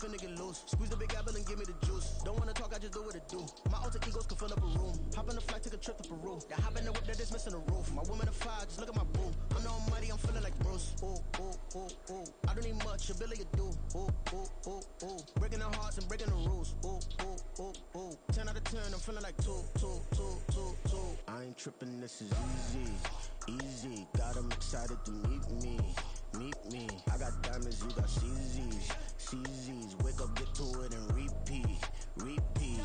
finna get loose. Squeeze the big apple and give me the juice. Don't wanna talk, I just do what it do. My alter egos can fill up a room. Hop on the flight, take a trip to Peru. That hop in the whip that is missing the roof. My woman a fire, just look at my boo. I'm the almighty, I'm feeling like Bruce. Ooh, ooh, ooh, ooh. I don't need much, ability to do. Ooh, ooh, ooh, ooh. Breaking the hearts and breaking the rules. Ooh, ooh, ooh, ooh. 10 out of 10, I'm feeling like 2, 2, 2, 2, 2. I ain't tripping, this is easy, easy. Got 'em excited to meet me. Meet me. I got diamonds, you got CZs. CZs. Wake up, get to it, and repeat. Repeat.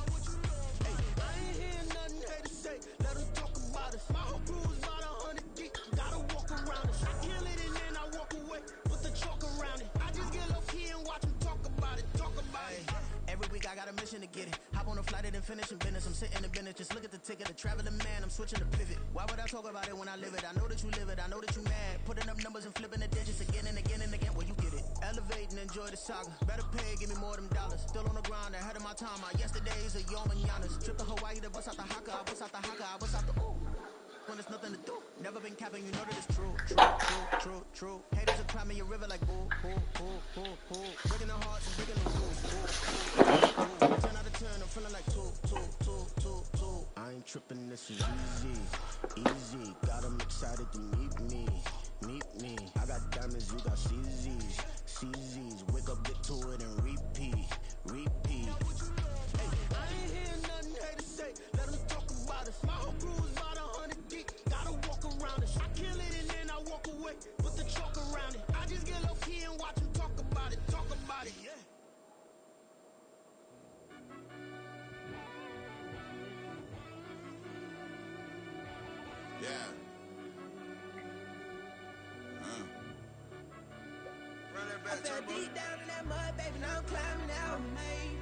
Hey, I ain't hearing nothing hate to say. Let them talk about us. My whole crew is about 100 deep. Gotta walk around us. I kill it and then I walk away. Put the chalk around it. I just get low key and watch them talk about it. Talk about it. Every week I got a mission to get it. Hop on a flight and then finish in business. I'm sitting in business. Just look at the ticket. A traveling man. I'm switching to pivot. Why would I talk about it when I live it? I know that you live it. I know that you mad. Putting up numbers and flipping the digits again and again and again. Well, you get it. Elevate and enjoy the saga. Better pay, give me more of them dollars. Still on the grind, ahead of my time. My yesterdays are your mananas. Trip to Hawaii to bust out the haka. I bust out the haka. I bust out the ooh. When there's nothing to do. Never been capping, you know that it's true. True, true, true, true. Haters are climbing your river like boo, boo, boo, boo, boo. Breaking the hearts and breaking the rules. Boo, boo, boo. 10 out of 10, I'm feeling like 2, 2, 2, 2, 2. I ain't tripping, this is easy, easy. Got 'em excited to meet me. Meet me. I got diamonds, you got CZs. CZs. Wake up, get to it, and repeat. Repeat. Hey, I ain't hearing nothing hate to say. Let them talk about us. My whole crew is about 100 deep. Gotta walk around us. I kill it and then I walk away. Put the chalk around it. I just get low key and watch them talk about it. Talk about it, yeah. Yeah. I fell deep down in that mud, baby, now I'm climbing out.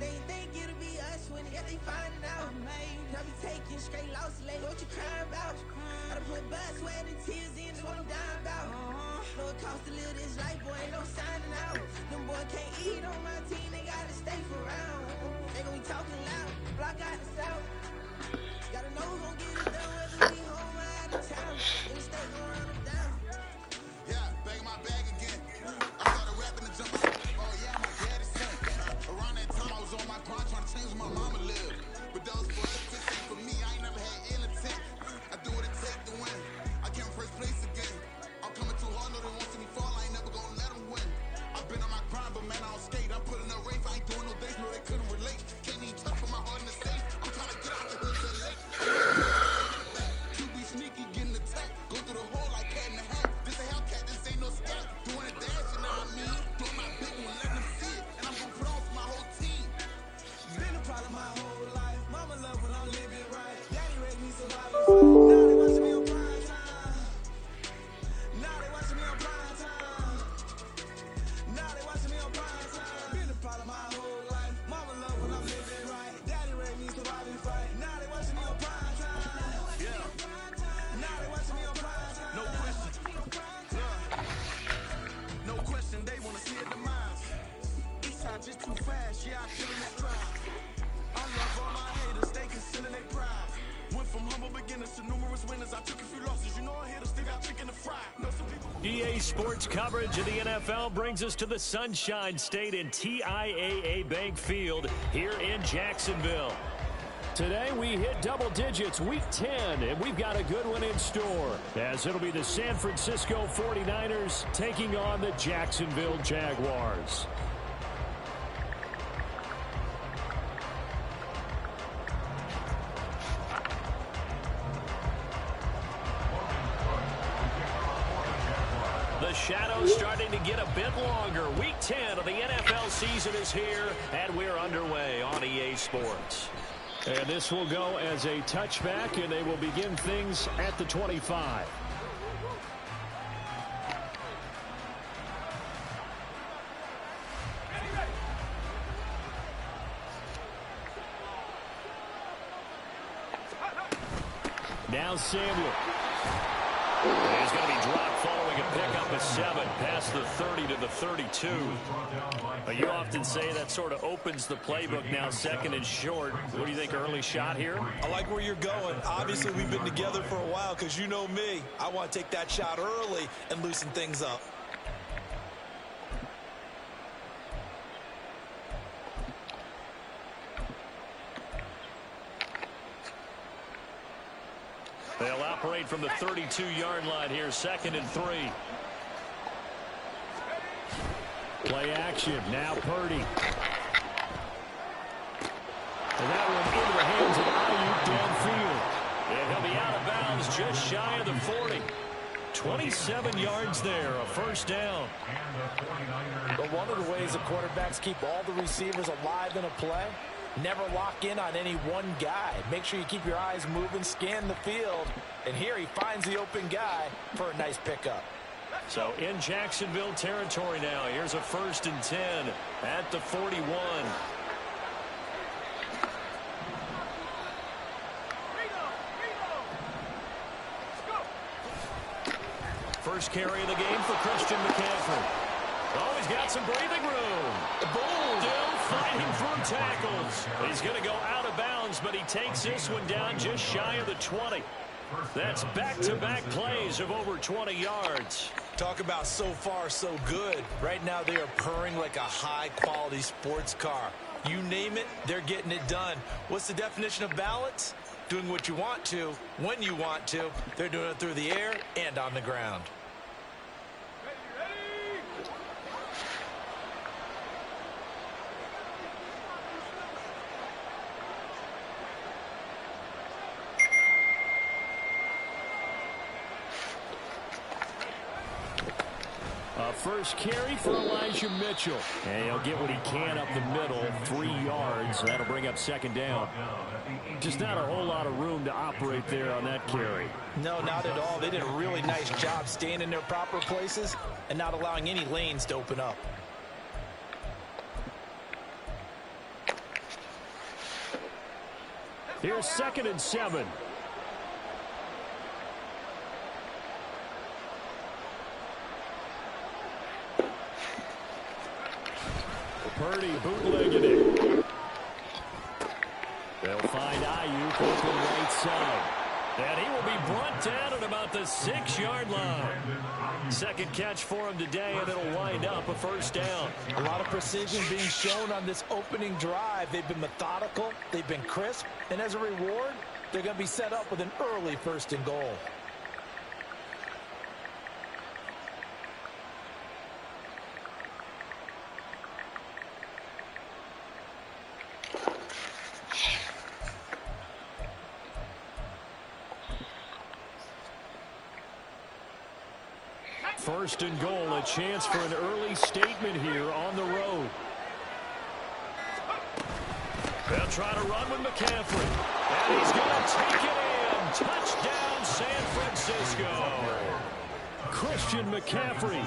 They think it'll be us when they finding out. I be taking straight losses, lady, what you crying about? Gotta put blood, sweat, and tears in, that's what I'm dying about. Know it cost to live this life, boy, ain't no signing out. Them boys can't eat on my team, they gotta stay for round. They gon' be talking loud, block out the south. Gotta know who's gon' get it done, whether we home or out of town. In the state, gon' run them down. Yeah, back in my bag again. I started rapping and jump out. Oh yeah, my daddy's son. Around that time I was on my grind trying to change where my mama lived. But that was for us to see. For me, I ain't never had ill intent. I do what it take to win. I came first place again. I'm coming too hard, no they won't see me fall. I ain't never gonna let them win. I've been on my grind, but man, I don't skate. I'm putting up race. I ain't doing no days, no they couldn't relate. Can't even touch for my heart in the safe. I'm trying to get out the hood to the lake. You be sneaky, getting attacked. Go through the hole like cat in the hat. This a Hellcat, this ain't no scat. Doing a dash, you know what I mean? Doing my big one, letting them see it. And I'm gonna put on for my whole team. Been a problem my whole life. Mama love when I'm living right. Daddy raised me surviving. Now they watching me on prime time. Now they watching me on prime time. Now they watching me on prime time. Been a problem my whole life. Mama love when I'm living right. Daddy raised me surviving fight. Now they watching me on prime time. Yeah. Now they watching me on prime time. No question. No question, they wanna see a demise. Eastside just too fast, yeah, I kill in this drive. I love all my haters, they consider they pride. Went from humble beginners to numerous winners. I took a few losses, you know I hit a stick, I chicken to fry. Know some people. EA Sports coverage of the NFL brings us to the Sunshine State in TIAA Bank Field here in Jacksonville. Today we hit double digits, week 10, and we've got a good one in store, as it'll be the San Francisco 49ers taking on the Jacksonville Jaguars. The shadow's starting to get a bit longer. Week 10 of the NFL season is here, and we're underway on EA Sports. And this will go as a touchback, and they will begin things at the 25. Now Samuel. He's going to be dropped following a pickup of 7 past the 30 to the 32. But you often say that sort of opens the playbook now, second and short. What do you think, early shot here? I like where you're going. Obviously, we've been together for a while because you know me. I want to take that shot early and loosen things up. operate from the 32-yard line here, 2nd and 3. Play action. Now Purdy. And that one into the hands of Ayuk downfield. And he'll be out of bounds just shy of the 40. 27 yards there, a first down. But one of the ways the quarterbacks keep all the receivers alive in a play, never lock in on any one guy. Make sure you keep your eyes moving, scan the field. And here he finds the open guy for a nice pickup. So in Jacksonville territory now. Here's a 1st and 10 at the 41. First carry of the game for Christian McCaffrey. Oh, he's got some breathing room. The Bulls still fighting through tackles. He's going to go out of bounds, but he takes this one down just shy of the 20. That's back-to-back plays of over 20 yards. Talk about so far so good. Right now they are purring like a high-quality sports car. You name it, they're getting it done. What's the definition of balance? Doing what you want to, when you want to. They're doing it through the air and on the ground. First carry for Elijah Mitchell. And he'll get what he can up the middle, 3 yards. That'll bring up 2nd down. Just not a whole lot of room to operate there on that carry. No, not at all. They did a really nice job staying in their proper places and not allowing any lanes to open up. Here's 2nd and 7. Purdy bootlegging it. They'll find Ayuk open right side. And he will be brought down at about the 6-yard line. 2nd catch for him today, and it'll wind up a first down. A lot of precision being shown on this opening drive. They've been methodical, they've been crisp, and as a reward, they're going to be set up with an early 1st and goal. First and goal, a chance for an early statement here on the road. They'll try to run with McCaffrey. And he's going to take it in. Touchdown, San Francisco. Christian McCaffrey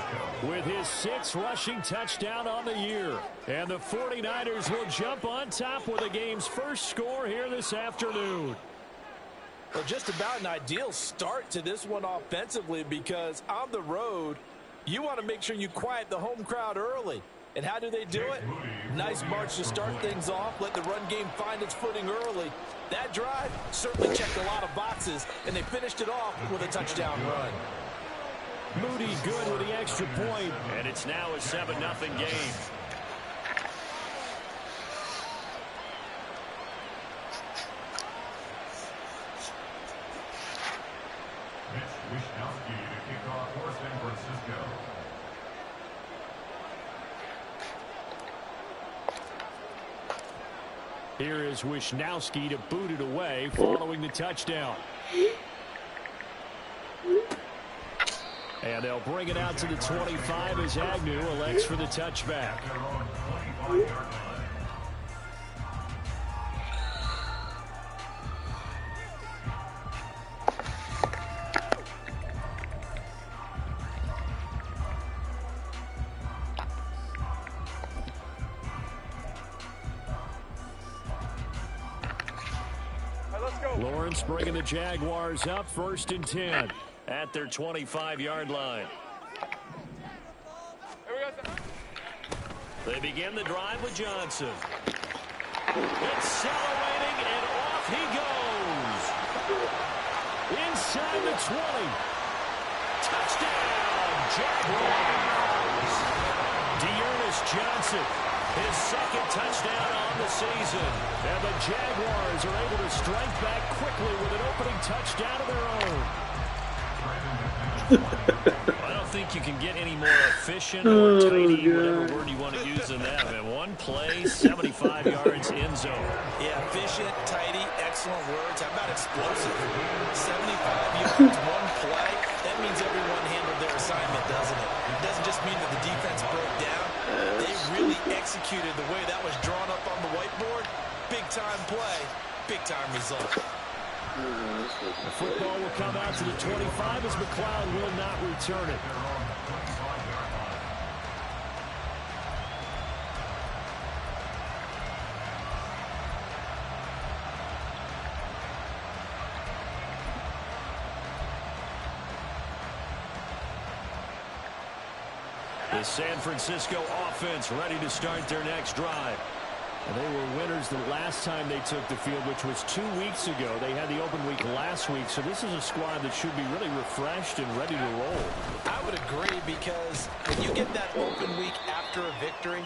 with his 6th rushing touchdown on the year. And the 49ers will jump on top with the game's first score here this afternoon. Well, just about an ideal start to this one offensively, because on the road, you want to make sure you quiet the home crowd early. And how do they do it? Nice march to start things off. Let the run game find its footing early. That drive certainly checked a lot of boxes, and they finished it off with a touchdown run. Moody good with the extra point, and it's now a 7-0 game. Here is Wisnowski to boot it away following the touchdown. And they'll bring it out to the 25 as Agnew elects for the touchback. Lawrence bringing the Jaguars up 1st and 10 at their 25-yard line. They begin the drive with Johnson. Accelerating, and off he goes. Inside the 20. Touchdown, Jaguars. Dearness Johnson His second touchdown on the season. And the Jaguars are able to strike back quickly with an opening touchdown of their own. I don't think you can get any more efficient or tidy, whatever word you want to use in that. And one play, 75 yards in zone. Yeah, efficient, tidy, excellent words. How about explosive? 75 yards, one play. That means everyone handled their assignment, doesn't it? It doesn't just mean that the defense broke down. They really executed the way that was drawn up on the whiteboard. Big-time play, big-time result. The football will come out to the 25 as McLeod will not return it. The San Francisco offense ready to start their next drive. And they were winners the last time they took the field, which was 2 weeks ago. They had the open week last week, so this is a squad that should be really refreshed and ready to roll. I would agree, because when you get that open week after a victory,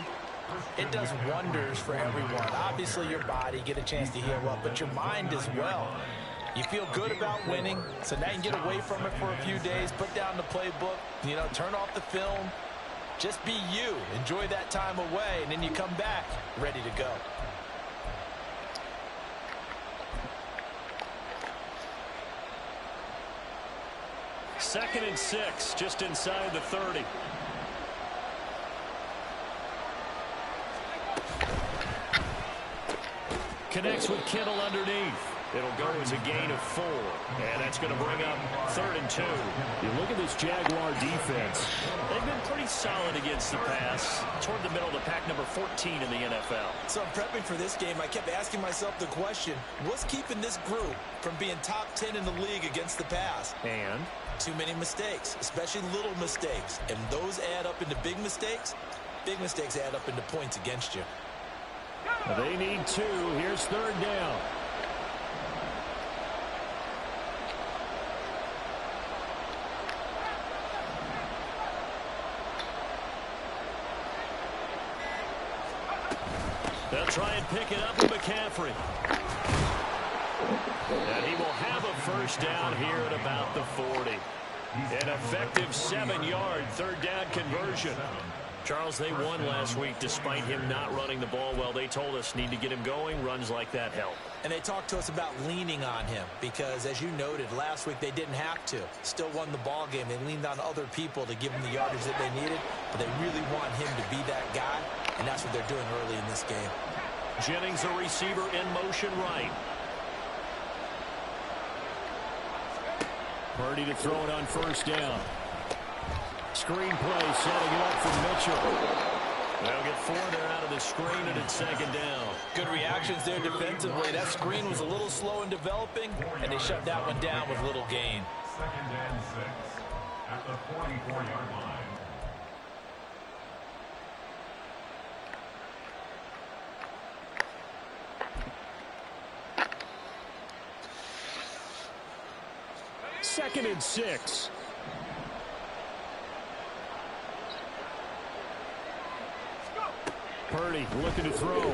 it does wonders for everyone. Obviously, your body, get a chance to heal up, but your mind as well. You feel good about winning, so now you can get away from it for a few days, put down the playbook, turn off the film. Just be you. Enjoy that time away, and then you come back ready to go. Second and 6, just inside the 30. Connects with Kittle underneath. It'll go as a gain of 4, and that's going to bring up 3rd and 2. You look at this Jaguar defense. They've been pretty solid against the pass, toward the middle of the pack, number 14 in the NFL. So prepping for this game, I kept asking myself the question, what's keeping this group from being top 10 in the league against the pass? And? Too many mistakes, especially little mistakes. And those add up into big mistakes. Big mistakes add up into points against you. They need 2. Here's 3rd down. They'll try and pick it up with McCaffrey. And he will have a first down here at about the 40. An effective 7-yard 3rd down conversion. Charles, they won last week despite him not running the ball well. They told us need to get him going. Runs like that help. And they talked to us about leaning on him because, as you noted, last week they didn't have to. Still won the ball game. They leaned on other people to give them the yardage that they needed, but they really want him to be that guy, and that's what they're doing early in this game. Jennings, the receiver, in motion right. Purdy to throw it on 1st down. Screen play, setting it up for Mitchell. They'll get 4 there out of the screen, and it's 2nd down. Good reactions there defensively. That screen was a little slow in developing, and they shut that one down with little gain. 2nd and 6 at the 44-yard line. Second and 6. Purdy looking to throw. And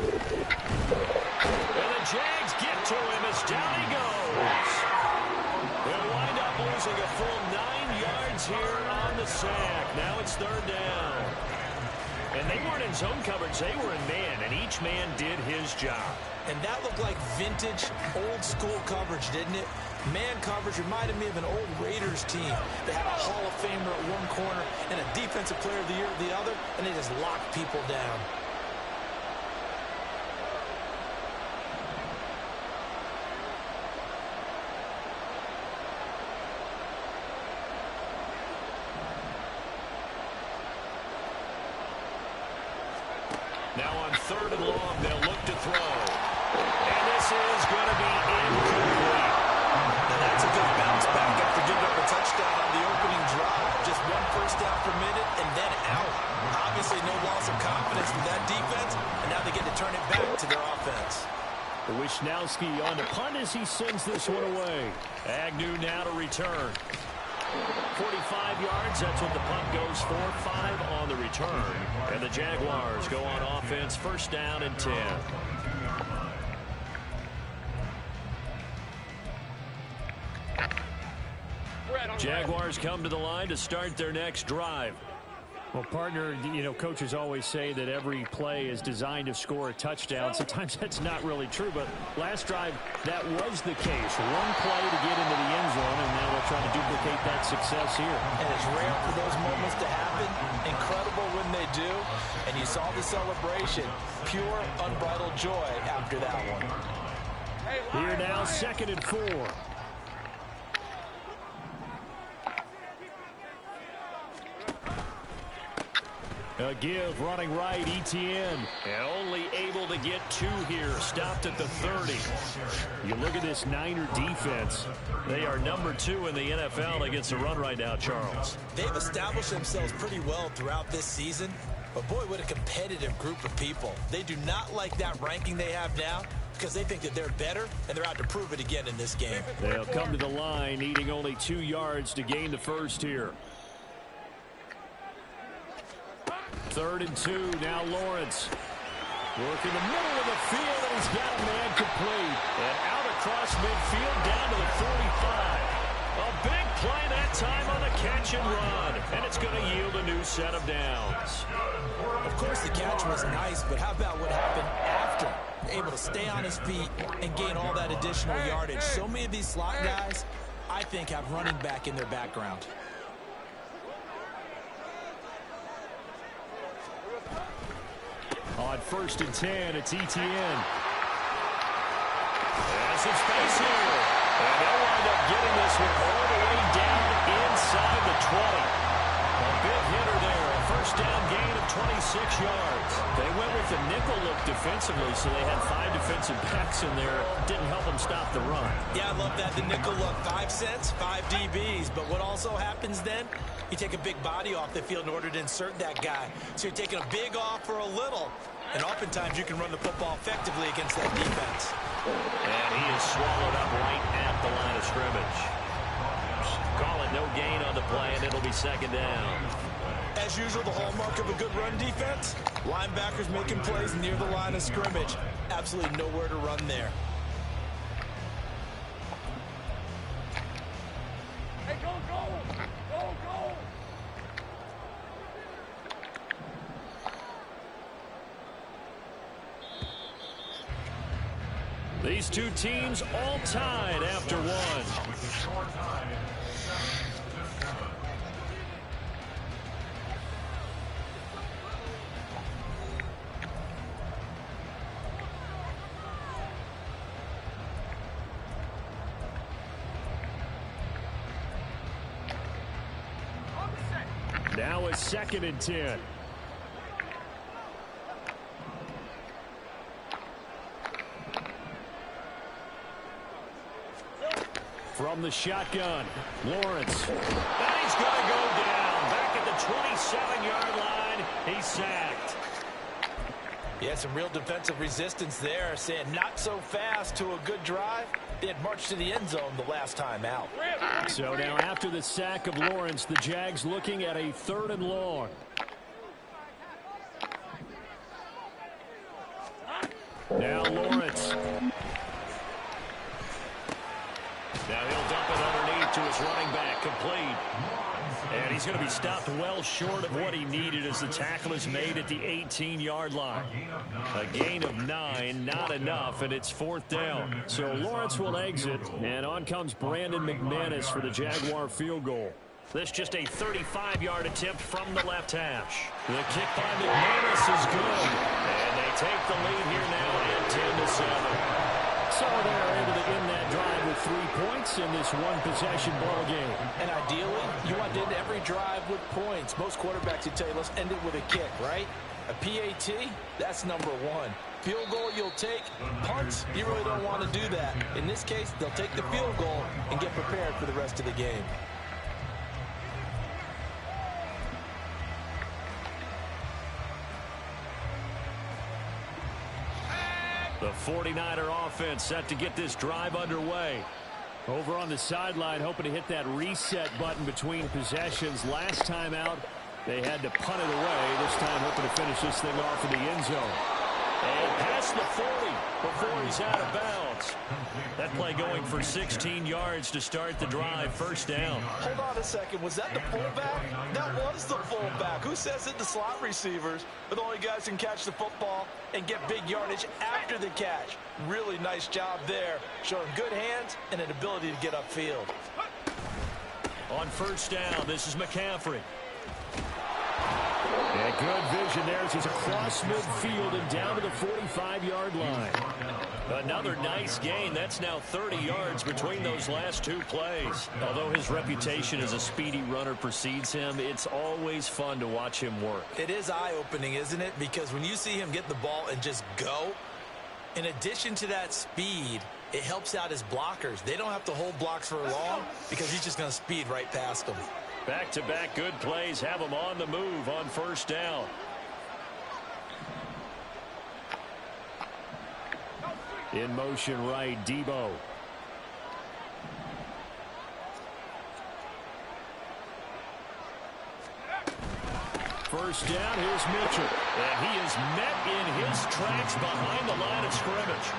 the Jags get to him as down he goes. They'll wind up losing a full 9 yards here on the sack. Now it's 3rd down. And they weren't in zone coverage. They were in man, and each man did his job. And that looked like vintage, old-school coverage, didn't it? Man coverage reminded me of an old Raiders team. They had a Hall of Famer at one corner and a Defensive Player of the Year at the other, and they just locked people down. Now on 3rd and long, they'll look to throw. And this is going to be incomplete. And that's a good bounce back after giving up a touchdown on the opening drive. Just 1 first down permitted and then out. Obviously no loss of confidence with that defense, and now they get to turn it back to their offense. Wishnowski on the punt as he sends this one away. Agnew now to return. 45 yards, that's what the punt goes for. 5 on the return. And the Jaguars go on offense, first down and 10. Jaguars come to the line to start their next drive. Well, partner, coaches always say that every play is designed to score a touchdown. Sometimes that's not really true, but last drive, that was the case. One play to get into the end zone, and now they'll try to duplicate that success here. And it's rare for those moments to happen. Incredible when they do. And you saw the celebration. Pure, unbridled joy after that one. Here now, 2nd and 4. A give, running right, Etienne. And only able to get 2 here. Stopped at the 30. You look at this Niner defense. They are number 2 in the NFL against the run right now, Charles. They've established themselves pretty well throughout this season. But boy, what a competitive group of people. They do not like that ranking they have now because they think that they're better, and they're out to prove it again in this game. They'll come to the line, needing only 2 yards to gain the first here. 3rd and 2, now Lawrence. Working the middle of the field, and he's got a man complete. And out across midfield, down to the 45. A big play that time on the catch and run. And it's going to yield a new set of downs. Of course, the catch was nice, but how about what happened after? Able to stay on his feet and gain all that additional yardage. So many of these slot guys, I think, have running back in their background. On 1st and 10, it's Etienne. There's some space here. And they'll wind up getting this one all the way down inside the 20. A big hitter there. A first down gain of 26 yards. They went with the nickel look defensively, so they had 5 defensive backs in there. Didn't help them stop the run. Yeah, I love that. The nickel look, 5 cents, 5 DBs. But what also happens then, you take a big body off the field in order to insert that guy. So you're taking a big off for a little. And oftentimes you can run the football effectively against that defense. And he is swallowed up right at the line of scrimmage. Call it no gain on the play, and it'll be 2nd down. As usual, the hallmark of a good run defense, linebackers making plays near the line of scrimmage. Absolutely nowhere to run there. Hey, go, go! Go, go! These two teams all tied after one. Now a 2nd and 10. From the shotgun, Lawrence. And he's going to go down. Back at the 27-yard line. He's sacked. Yeah, some real defensive resistance there, saying not so fast to a good drive. They had marched to the end zone the last time out. So now after the sack of Lawrence, the Jags looking at a 3rd and long. Now Lawrence. Now he'll dump it underneath to his running back, complete. And he's going to be stopped well short of what he needed as the tackle is made at the 18-yard line. A gain of 9, not enough, and it's 4th down. So Lawrence will exit, and on comes Brandon McManus for the Jaguar field goal. This just a 35-yard attempt from the left hash. The kick by McManus is good. And they take the lead here now at 10-7. So they're able to end that drive with 3 points in this one-possession ball game. And ideally, you want to end every drive with points. Most quarterbacks would tell you, let's end it with a kick, right? A PAT, that's number 1. Field goal you'll take. Punts, you really don't want to do that. In this case, they'll take the field goal and get prepared for the rest of the game. The 49er offense set to get this drive underway. Over on the sideline, hoping to hit that reset button between possessions. Last time out, they had to punt it away. This time, hoping to finish this thing off in the end zone. And past the 40 before he's out of bounds. That play going for 16 yards to start the drive. First down. Hold on a second. Was that the fullback? That was the fullback. Who says it? The slot receivers are the only guys who can catch the football and get big yardage after the catch. Really nice job there, showing good hands and an ability to get upfield. On first down, this is McCaffrey. Yeah, good vision there as he's across midfield and down to the 45-yard line. Another nice gain. That's now 30 yards between those last two plays. Although his reputation as a speedy runner precedes him, it's always fun to watch him work. It is eye-opening, isn't it? Because when you see him get the ball and just go, in addition to that speed, it helps out his blockers. They don't have to hold blocks for long because he's just going to speed right past them. Back-to-back good plays have him on the move on first down. In motion right, Debo. First down, here's Mitchell. And he is met in his tracks behind the line of scrimmage.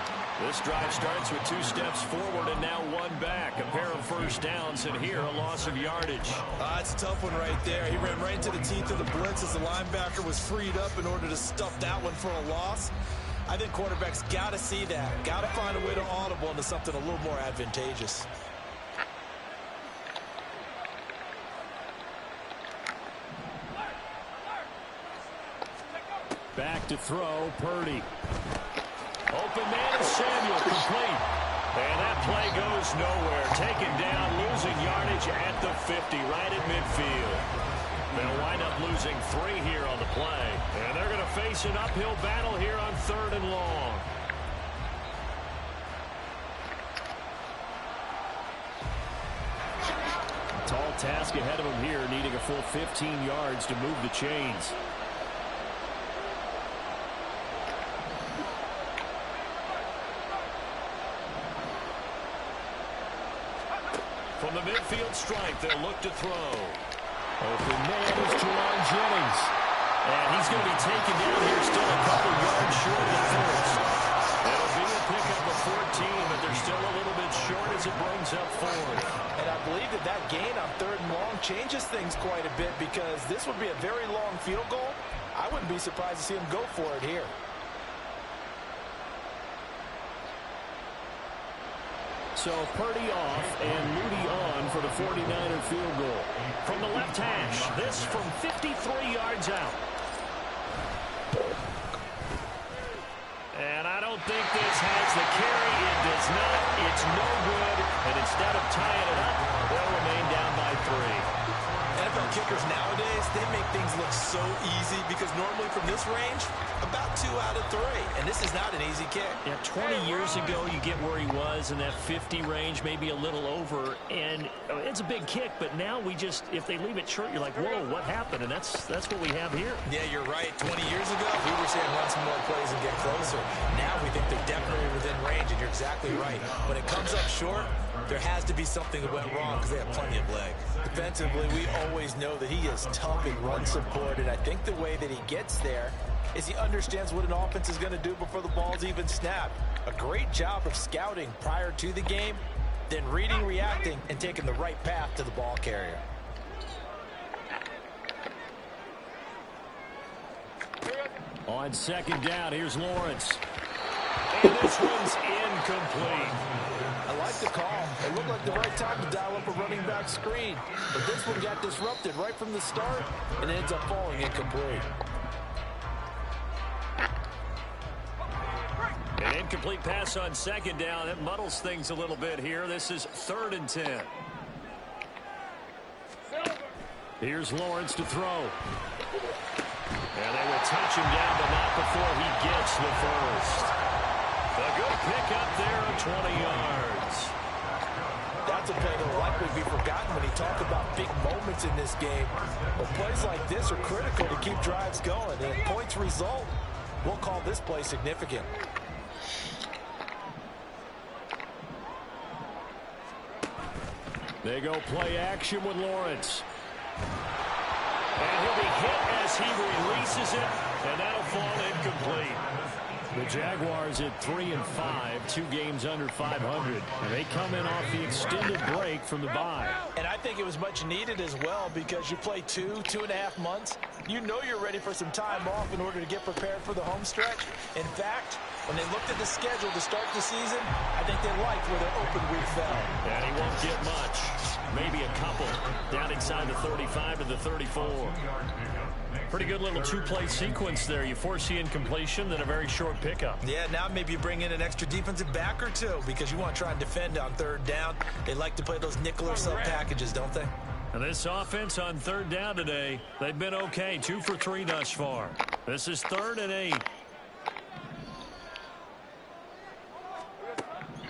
This drive starts with 2 steps forward and now 1 back. A pair of first downs, and here a loss of yardage. It's a tough one right there. He ran right into the teeth of the blitz as the linebacker was freed up in order to stuff that one for a loss. I think quarterbacks got to see that. Got to find a way to audible into something a little more advantageous. Back to throw, Purdy. Open man is Samuel, complete. And that play goes nowhere. Taken down, losing yardage at the 50, right at midfield. They'll wind up losing 3 here on the play. And they're going to face an uphill battle here on 3rd and long. Tall task ahead of him here, needing a full 15 yards to move the chains. From the midfield stripe, they'll look to throw. Open man is Jawan Jennings. And he's going to be taken down here, still a couple yards short of the first. It'll be a pickup of 14, but they're still a little bit short as it brings up 4th. And I believe that gain on 3rd and long changes things quite a bit because this would be a very long field goal. I wouldn't be surprised to see him go for it here. So Purdy off and Moody on for the 49er field goal. From the left hash, this from 53 yards out. And I don't think this has the carry. It does not. It's no good. And instead of tying it up, they'll remain down by 3. NFL kickers nowadays, they make things look so easy because normally from this range, about 2 out of 3. And this is not an easy kick. Yeah, 20 years ago, you get where he was in that 50 range, maybe a little over. And it's a big kick, but now we just, if they leave it short, you're like, whoa, what happened? And that's what we have here. Yeah, you're right. 20 years ago, we were saying run some more plays and get closer. Now we think they're definitely within range, and you're exactly right. When it comes up short, there has to be something that went wrong because they have plenty of leg. Defensively, we always know that he is tough in run support, and I think the way that he gets there is he understands what an offense is going to do before the ball's even snapped. A great job of scouting prior to the game, then reading, reacting, and taking the right path to the ball carrier. On 2nd down, here's Lawrence. And this one's incomplete. I like the call. It looked like the right time to dial up a running back screen. But this one got disrupted right from the start and ends up falling incomplete. An incomplete pass on 2nd down. It muddles things a little bit here. This is 3rd and 10. Here's Lawrence to throw. And they will touch him down, but not before he gets the first. A good pickup there of 20 yards. That's a play that will likely be forgotten when you talk about big moments in this game. But plays like this are critical to keep drives going. And if points result, we'll call this play significant. They go play action with Lawrence. And he'll be hit as he releases it, and that'll fall incomplete. The Jaguars at 3-5, 2 games under 500. And they come in off the extended break from the bye. And I think it was much needed as well because you play 2.5 months. You know you're ready for some time off in order to get prepared for the home stretch. In fact, when they looked at the schedule to start the season, I think they liked where their open week fell. And he won't get much. Maybe a couple. Down inside the 35 to the 34. Pretty good little two-play sequence there. You force the incompletion, then a very short pickup. Yeah, now maybe you bring in an extra defensive back or two because you want to try and defend on third down. They like to play those nickel or sub packages, don't they? And this offense on third down today, they've been okay. 2 for 3 thus far. This is 3rd and 8.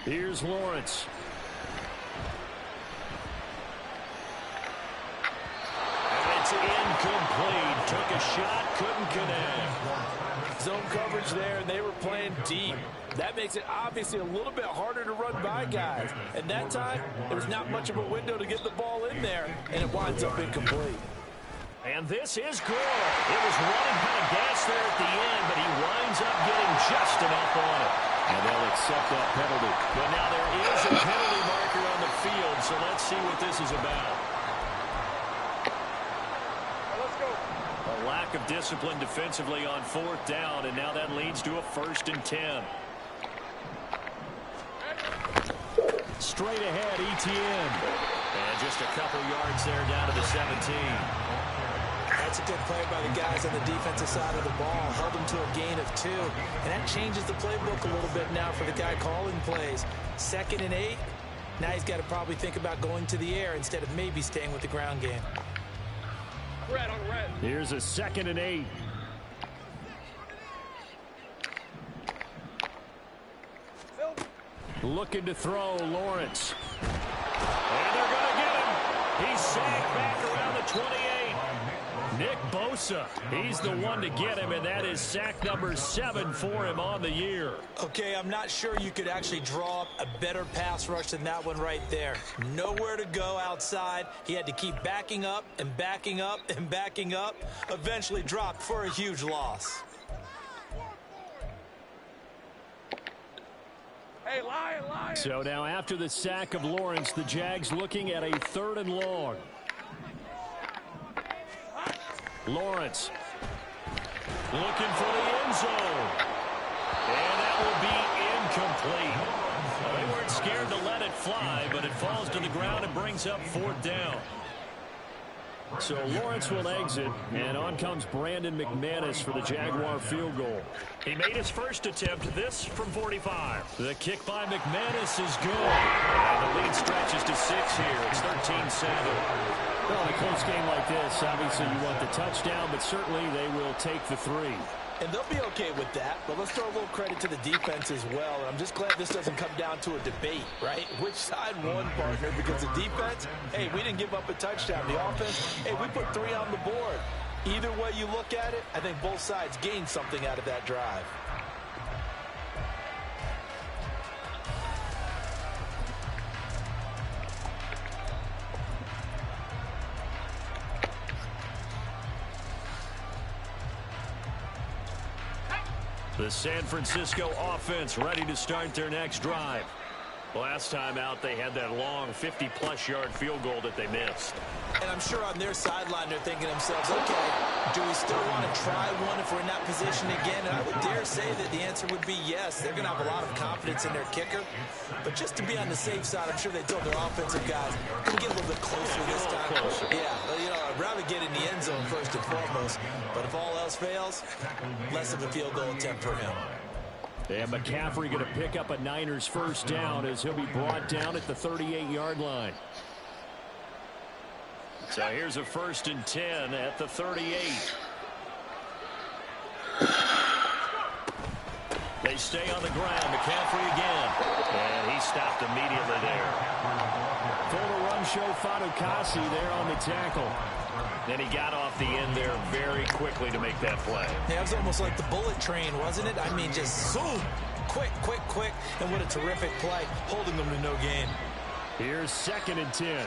Here's Lawrence. And it's incomplete. Took a shot, couldn't connect. Zone coverage there, and they were playing deep. That makes it obviously a little bit harder to run by guys. At that time, there was not much of a window to get the ball in there, and it winds up incomplete. And this is good. It was running kind of gas there at the end, but he winds up getting just enough on it. And they'll accept that penalty. But now there is a penalty marker on the field, so let's see what this is about. Let's go. A lack of discipline defensively on 4th down, and now that leads to a 1st and 10. Straight ahead, ETN. And just a couple yards there down to the 17. That's a good play by the guys on the defensive side of the ball. Held them to a gain of 2. And that changes the playbook a little bit now for the guy calling plays. 2nd and 8. Now he's got to probably think about going to the air instead of maybe staying with the ground game. Red on red. Here's a 2nd and 8. Looking to throw, Lawrence. And they're going to get him. He's sacked back around the 28. Nick Bosa, he's the one to get him, and that is sack number 7 for him on the year. Okay, I'm not sure you could actually draw up a better pass rush than that one right there. Nowhere to go outside. He had to keep backing up and backing up and backing up. Eventually dropped for a huge loss. Hey, lion. So now after the sack of Lawrence, the Jags looking at a 3rd and long. Lawrence looking for the end zone. And that will be incomplete. Well, they weren't scared to let it fly, but it falls to the ground and brings up 4th down. So Lawrence will exit, and on comes Brandon McManus for the Jaguar field goal. He made his first attempt, this from 45. The kick by McManus is good. And the lead stretches to 6 here. It's 13-7. Well, in a close game like this, obviously you want the touchdown, but certainly they will take the 3. And they'll be okay with that, but let's throw a little credit to the defense as well. And I'm just glad this doesn't come down to a debate, right? Which side won, partner? Because the defense, hey, we didn't give up a touchdown. The offense, hey, we put 3 on the board. Either way you look at it, I think both sides gained something out of that drive. The San Francisco offense ready to start their next drive. Last time out, they had that long 50-plus yard field goal that they missed. And I'm sure on their sideline, they're thinking to themselves, okay, do we still want to try one if we're in that position again? And I would dare say that the answer would be yes. They're going to have a lot of confidence in their kicker. But just to be on the safe side, I'm sure they told their offensive guys, can we get a little bit closer this time? Yeah, well, you know, I'd rather get in the end zone first and foremost. But if all else fails, less of a field goal attempt for him. And McCaffrey going to pick up a Niners first down as he'll be brought down at the 38-yard line. So here's a 1st and 10 at the 38. They stay on the ground. McCaffrey again. And he stopped immediately there. Full run show Fatukasi there on the tackle. Then he got off the end there very quickly to make that play. Yeah, it was almost like the bullet train, wasn't it? I mean, just zoom. Quick. And what a terrific play, holding them to no gain. Here's 2nd and 10.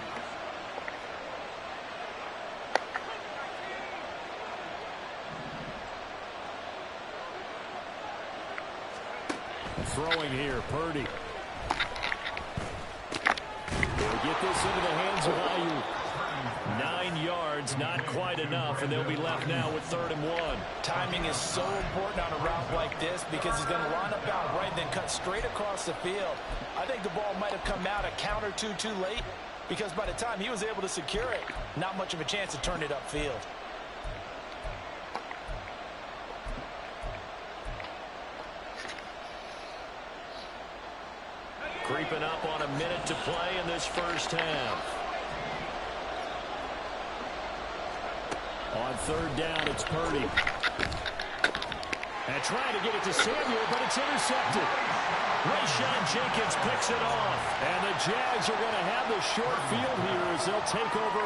Throwing here, Purdy. They'll get this into the hands of Ayuk. 9 yards, not quite enough, and they'll be left now with 3rd and 1. Timing is so important on a route like this because he's going to line up out right and then cut straight across the field. I think the ball might have come out a count or two too late because by the time he was able to secure it, not much of a chance to turn it upfield. Creeping up on a minute to play in this first half. On 3rd down, it's Purdy. And trying to get it to Samuel, but it's intercepted. Rayshon Jenkins picks it off. And the Jags are going to have the short field here as they'll take over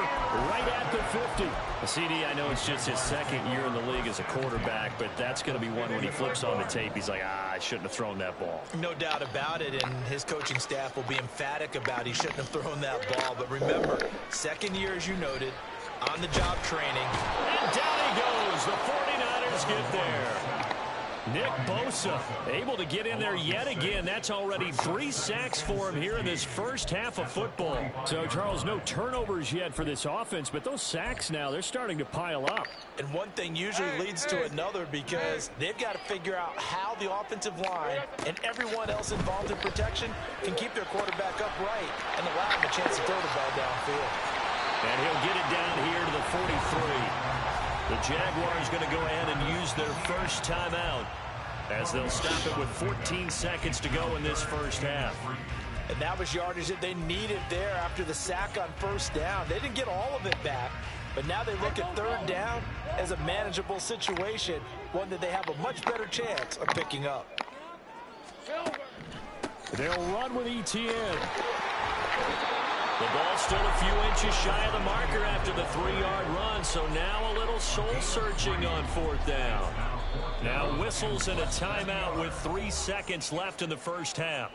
right at the 50. CD, I know it's just his 2nd year in the league as a quarterback, but that's going to be one when he flips on the tape. He's like, I shouldn't have thrown that ball. No doubt about it, and his coaching staff will be emphatic about he shouldn't have thrown that ball. But remember, 2nd year, as you noted, on-the-job training. And down he goes. The 49ers get there. Nick Bosa able to get in there yet again. That's already 3 sacks for him here in this first half of football. So, Charles, no turnovers yet for this offense, but those sacks now, they're starting to pile up. And one thing usually leads to another because they've got to figure out how the offensive line and everyone else involved in protection can keep their quarterback upright and allow him a chance to throw the ball downfield. And he'll get it down here to the 43. The Jaguars going to go ahead and use their first timeout as they'll stop it with 14 seconds to go in this first half. And that was yardage that they needed there after the sack on 1st down. They didn't get all of it back, but now they look at 3rd down as a manageable situation, one that they have a much better chance of picking up. They'll run with ETN. The ball still a few inches shy of the marker after the 3-yard run, so now a little soul-searching on 4th down. Now whistles and a timeout with 3 seconds left in the first half.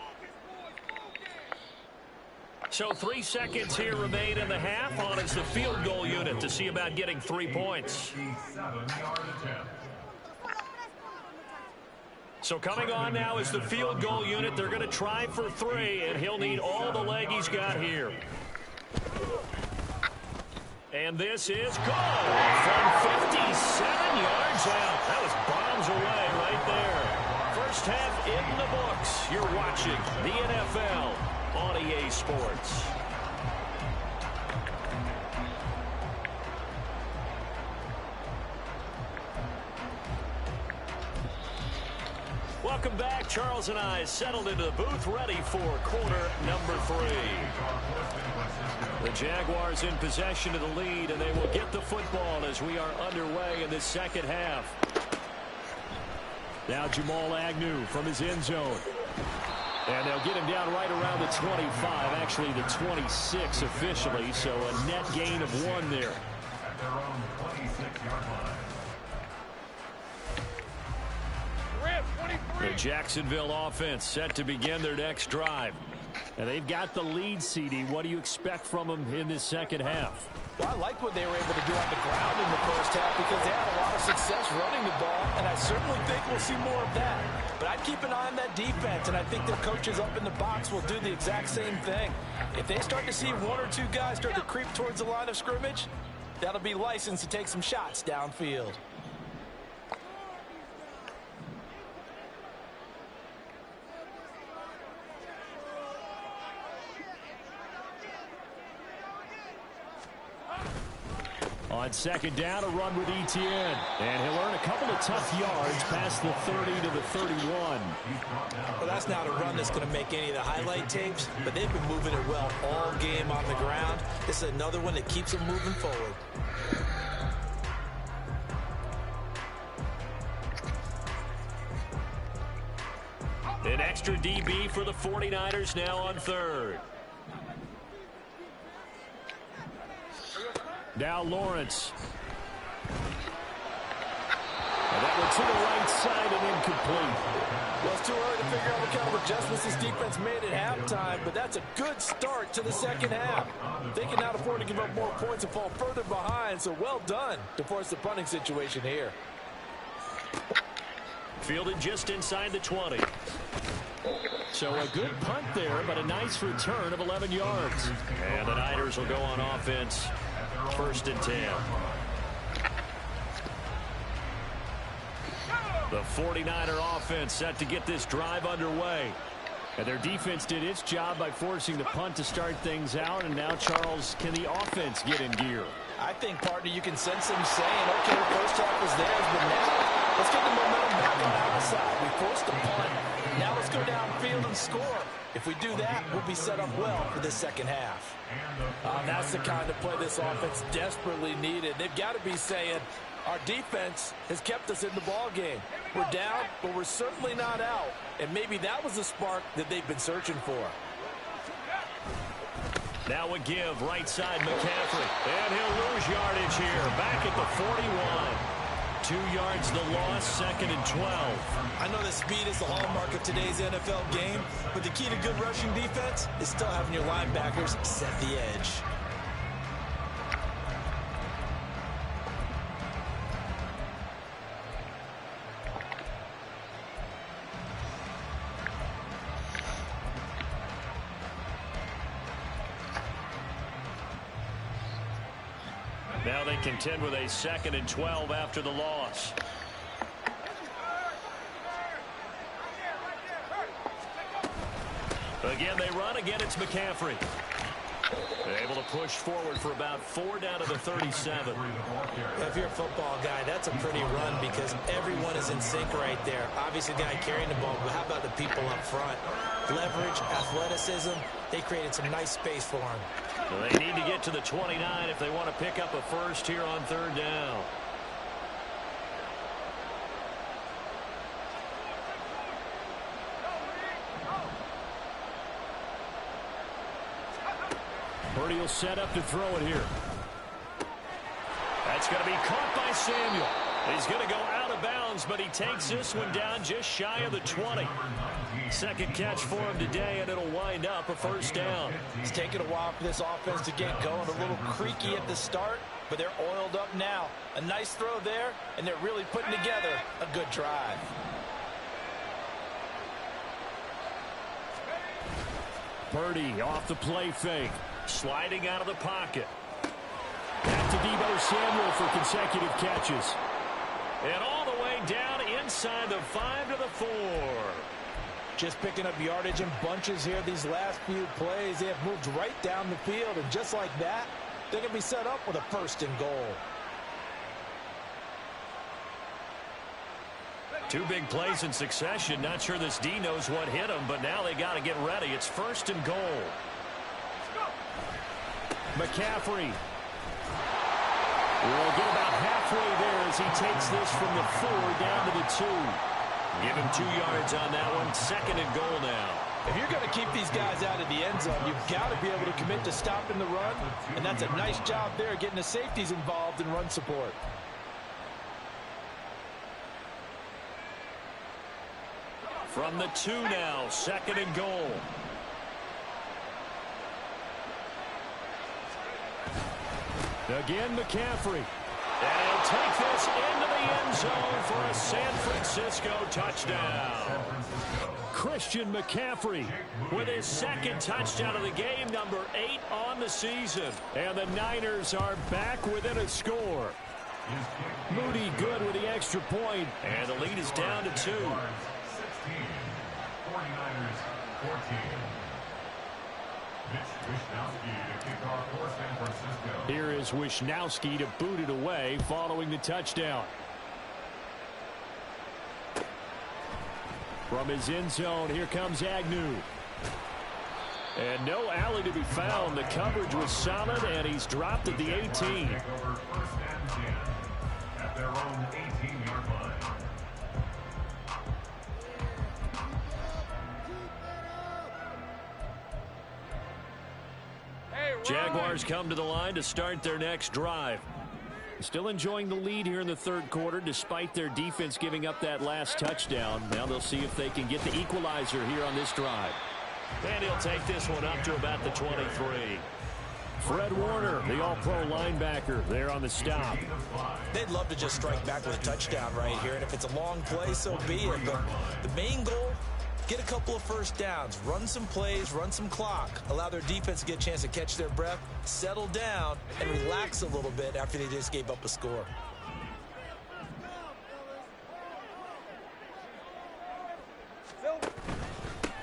So 3 seconds here remain in the half. On is the field goal unit to see about getting 3 points. So coming on now is the field goal unit. They're going to try for 3, and he'll need all the leg he's got here. And this is good from 57 yards out. That was bombs away right there. First half in the books. You're watching the NFL on EA Sports. Welcome back. Charles and I settled into the booth ready for quarter number 3. The Jaguars in possession of the lead, and they will get the football as we are underway in this second half. Now Jamal Agnew from his end zone. And they'll get him down right around the 25, actually the 26 officially, so a net gain of 1 there. At their own 26-yard line. The Jacksonville offense set to begin their next drive. And they've got the lead, CD. What do you expect from them in this second half? Well, I like what they were able to do on the ground in the first half because they had a lot of success running the ball, and I certainly think we'll see more of that. But I'd keep an eye on that defense, and I think their coaches up in the box will do the exact same thing. If they start to see 1 or 2 guys start to creep towards the line of scrimmage, that'll be licensed to take some shots downfield. On second down, a run with ETN. And he'll earn a couple of tough yards past the 30 to the 31. Well, that's not a run that's going to make any of the highlight tapes, but they've been moving it well all game on the ground. This is another one that keeps them moving forward. An extra DB for the 49ers now on 3rd. Now Lawrence. And that one to the right side and incomplete. Well, it's too early to figure out what kind of adjustments this defense made at halftime, but that's a good start to the second half. They can now afford to give up more points and fall further behind, so well done to force the punting situation here. Fielded just inside the 20. So a good punt there, but a nice return of 11 yards. And the Niners will go on offense, 1st and 10. The 49er offense set to get this drive underway. And their defense did its job by forcing the punt to start things out. And now, Charles, can the offense get in gear? I think, partner, you can sense them saying, okay, the first half was theirs, but now let's get the momentum back on our side. We forced the punt. Now let's go downfield and score. If we do that, we'll be set up well for this second half. That's the kind of play this offense desperately needed. They've got to be saying, our defense has kept us in the ball game. We're down, but we're certainly not out. And maybe that was the spark that they've been searching for. Now a give, right side McCaffrey. And he'll lose yardage here. Back at the 41. 2 yards the loss, 2nd and 12. I know that speed is the hallmark of today's NFL game, but the key to good rushing defense is still having your linebackers set the edge. Now they contend with a 2nd and 12 after the loss. Again, they run. Again, it's McCaffrey. Able to push forward for about 4 down to the 37. If you're a football guy, that's a pretty run because everyone is in sync right there. Obviously, the guy carrying the ball, but how about the people up front? Leverage, athleticism, they created some nice space for him. Well, they need to get to the 29 if they want to pick up a first here on 3rd down. Purdy will set up to throw it here. That's going to be caught by Samuel. He's going to go out of bounds, but he takes this one down just shy of the 20. Second catch for him today, and it'll wind up a 1st down. It's taken a while for this offense to get going. A little creaky at the start, but they're oiled up now. A nice throw there, and they're really putting together a good drive. Purdy off the play fake. Sliding out of the pocket. Back to Deebo Samuel for consecutive catches. And all the way down inside the 5 to the 4. Just picking up yardage in bunches here these last few plays. They have moved right down the field, and just like that, they're going to be set up with a 1st and goal. 2 big plays in succession. Not sure this D knows what hit him, but now they got to get ready. It's 1st and goal. McCaffrey will get about halfway there as he takes this from the 4 down to the 2. Give him 2 yards on that one. 2nd and goal now. If you're going to keep these guys out of the end zone, you've got to be able to commit to stopping the run, and that's a nice job there getting the safeties involved in run support. From the 2 now, 2nd and goal. Again, McCaffrey. And he'll take this into the end zone for a San Francisco touchdown. Christian McCaffrey With his 2nd touchdown of the game, number 8 on the season. And the Niners are back within a score. Moody good with the extra point. And the lead is down to 2. 49ers 14. Here is Wishnowski to boot it away following the touchdown. From his end zone, here comes Agnew. And no alley to be found. The coverage was solid, and he's dropped at the 18. At their own 18-yard line. Jaguars come to the line to start their next drive. Still enjoying the lead here in the third quarter despite their defense giving up that last touchdown. Now they'll see if they can get the equalizer here on this drive. And he'll take this one up to about the 23. Fred Warner, the all-pro linebacker, there on the stop. They'd love to just strike back with a touchdown right here, and if it's a long play, so be it. But the main goal, get a couple of first downs, run some plays, run some clock, allow their defense to get a chance to catch their breath, settle down, and relax a little bit after they just gave up a score.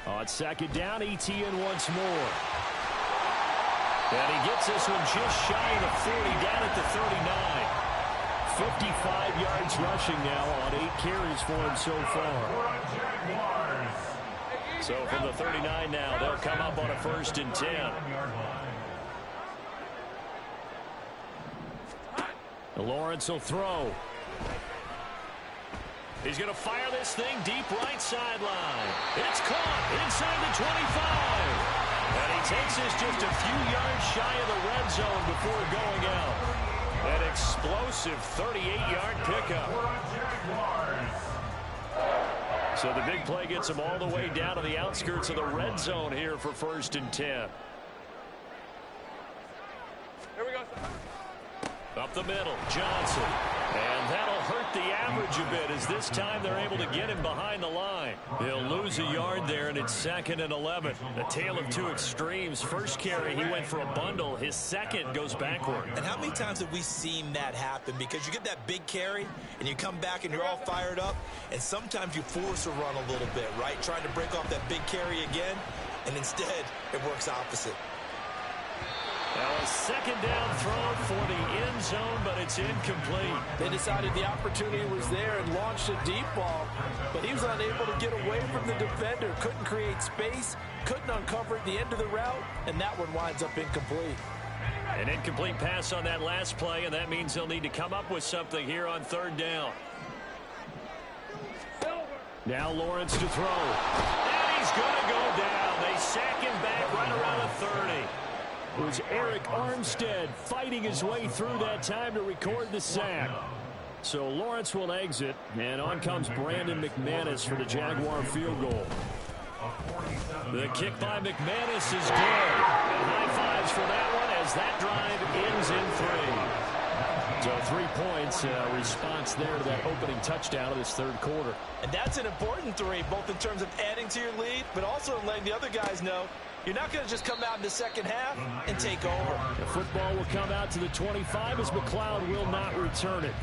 On second down, ETN once more. And he gets this one just shy of the 40, down at the 39. 55 yards rushing now on 8 carries for him so far. So from the 39 now, they'll come up on a 1st and 10. Lawrence will throw. He's going to fire this thing deep right sideline. It's caught inside the 25. And he takes this just a few yards shy of the red zone before going out. An explosive 38-yard pickup. So the big play gets him all the way down to the outskirts of the red zone here for 1st and 10. Here we go. Up the middle, Johnson. And that'll hurt the average a bit as this time they're able to get him behind the line. He'll lose a yard there, and it's 2nd and 11. A tale of two extremes. First carry, he went for a bundle. His second goes backward. And how many times have we seen that happen? Because you get that big carry, and you come back and you're all fired up, and sometimes you force a run a little bit, right? Trying to break off that big carry again, and instead it works opposite. Now a second down throw for the end zone, but it's incomplete. They decided the opportunity was there and launched a deep ball, but he was unable to get away from the defender. Couldn't create space, couldn't uncover the end of the route, and that one winds up incomplete. An incomplete pass on that last play, and that means they'll need to come up with something here on 3rd down. Now Lawrence to throw. And he's going to go down. They sack him back right around the 30. It was Eric Armstead fighting his way through that time to record the sack. So Lawrence will exit, and on comes Brandon McManus for the Jaguar field goal. The kick by McManus is good. And high fives for that one as that drive ends in 3. So 3 points, response there to that opening touchdown of this third quarter. And that's an important 3, both in terms of adding to your lead, but also in letting the other guys know you're not going to just come out in the second half and take over. The football will come out to the 25 as McLeod will not return it.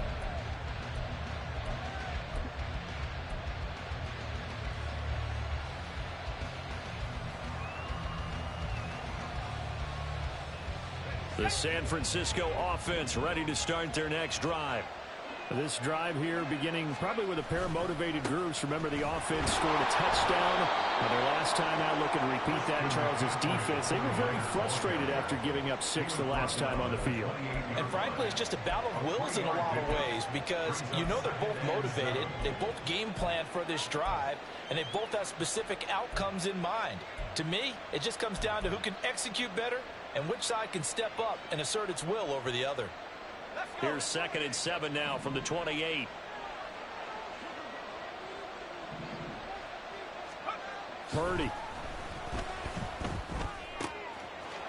The San Francisco offense ready to start their next drive. This drive here beginning probably with a pair of motivated groups. Remember, the offense scored a touchdown. Their last time out, looking to repeat that, Charles' defense. They were very frustrated after giving up 6 the last time on the field. And frankly, it's just a battle of wills in a lot of ways because you know they're both motivated. They both game plan for this drive, and they both have specific outcomes in mind. To me, it just comes down to who can execute better and which side can step up and assert its will over the other. Here's 2nd and 7 now from the 28. Purdy.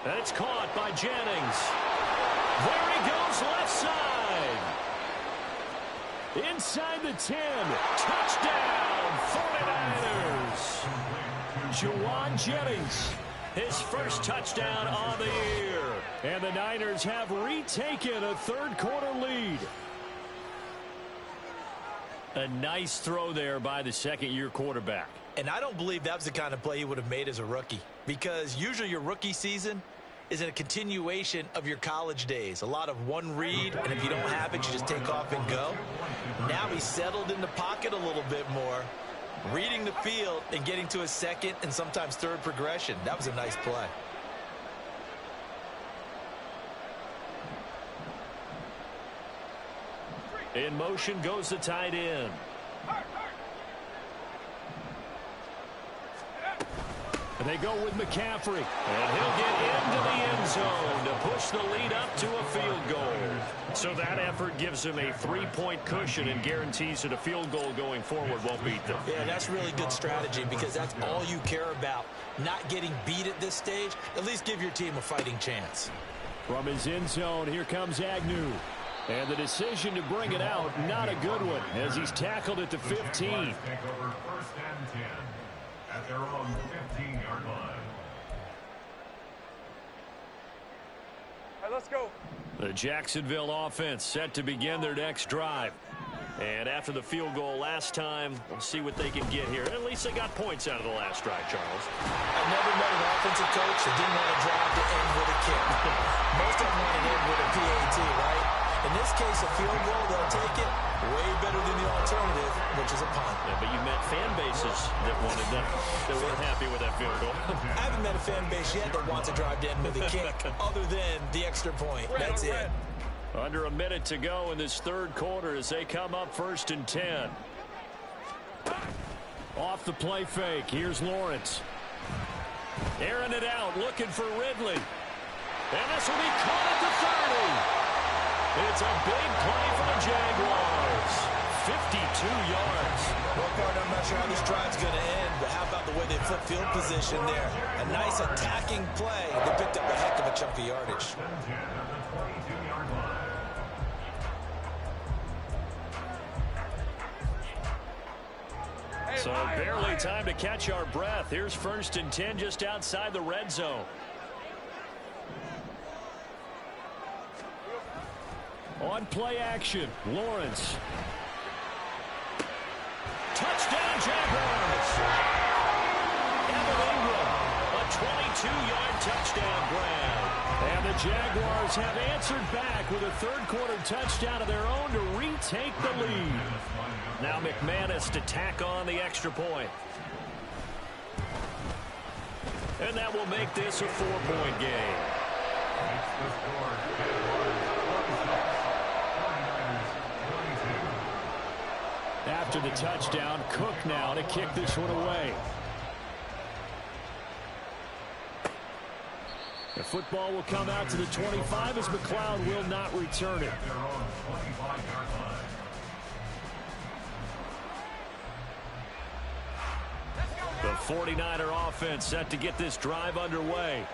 And it's caught by Jennings. There he goes left side. Inside the 10. Touchdown, 49ers. Juwan Jennings. His first touchdown on the year. And the Niners have retaken a third quarter lead. A nice throw there by the second-year quarterback. And I don't believe that was the kind of play he would have made as a rookie, because usually your rookie season is a continuation of your college days. A lot of one read, and if you don't have it, you just take off and go. Now he's settled in the pocket a little bit more, reading the field and getting to his second and sometimes third progression. That was a nice play. In motion goes the tight end. They go with McCaffrey, and he'll get into the end zone to push the lead up to a field goal. So that effort gives him a 3-point cushion and guarantees that a field goal going forward won't beat them. Yeah, that's really good strategy because that's all you care about. Not getting beat at this stage, at least give your team a fighting chance. From his end zone, here comes Agnew. And the decision to bring it out, not a good one, as he's tackled at the 15. Take over 1st and 10 at their own 15-yard line. All right, let's go. The Jacksonville offense set to begin their next drive. And after the field goal last time, we'll see what they can get here. At least they got points out of the last drive, Charles. I've never met an offensive coach that didn't want to drive to end with a kick. Most of them want to end with a PAT, right? In this case, a field goal, they'll take it way better than the alternative, which is a punt. Yeah, but you met fan bases that wanted that weren't happy with that field goal. I haven't met a fan base yet that wants to drive to end with a kick other than the extra point. That's it. Under a minute to go in this third quarter as they come up 1st and 10. Off the play fake, here's Lawrence. Airing it out, looking for Ridley. And this will be caught at the 30. It's a big play for the Jaguars. 52 yards. Well, partner, I'm not sure how this drive's going to end, but how about the way they flip field position there? A nice attacking play. They picked up a heck of a chunk of yardage. So barely time to catch our breath. Here's 1st and 10 just outside the red zone. On play action, Lawrence. Touchdown, Jaguars! Evan Ingram, a 22-yard touchdown grab. And the Jaguars have answered back with a third-quarter touchdown of their own to retake the lead. Now McManus to tack on the extra point. And that will make this a 4-point game. After the touchdown, Cook now to kick this one away. The football will come out to the 25 as McLeod will not return it. The 49er offense set to get this drive underway.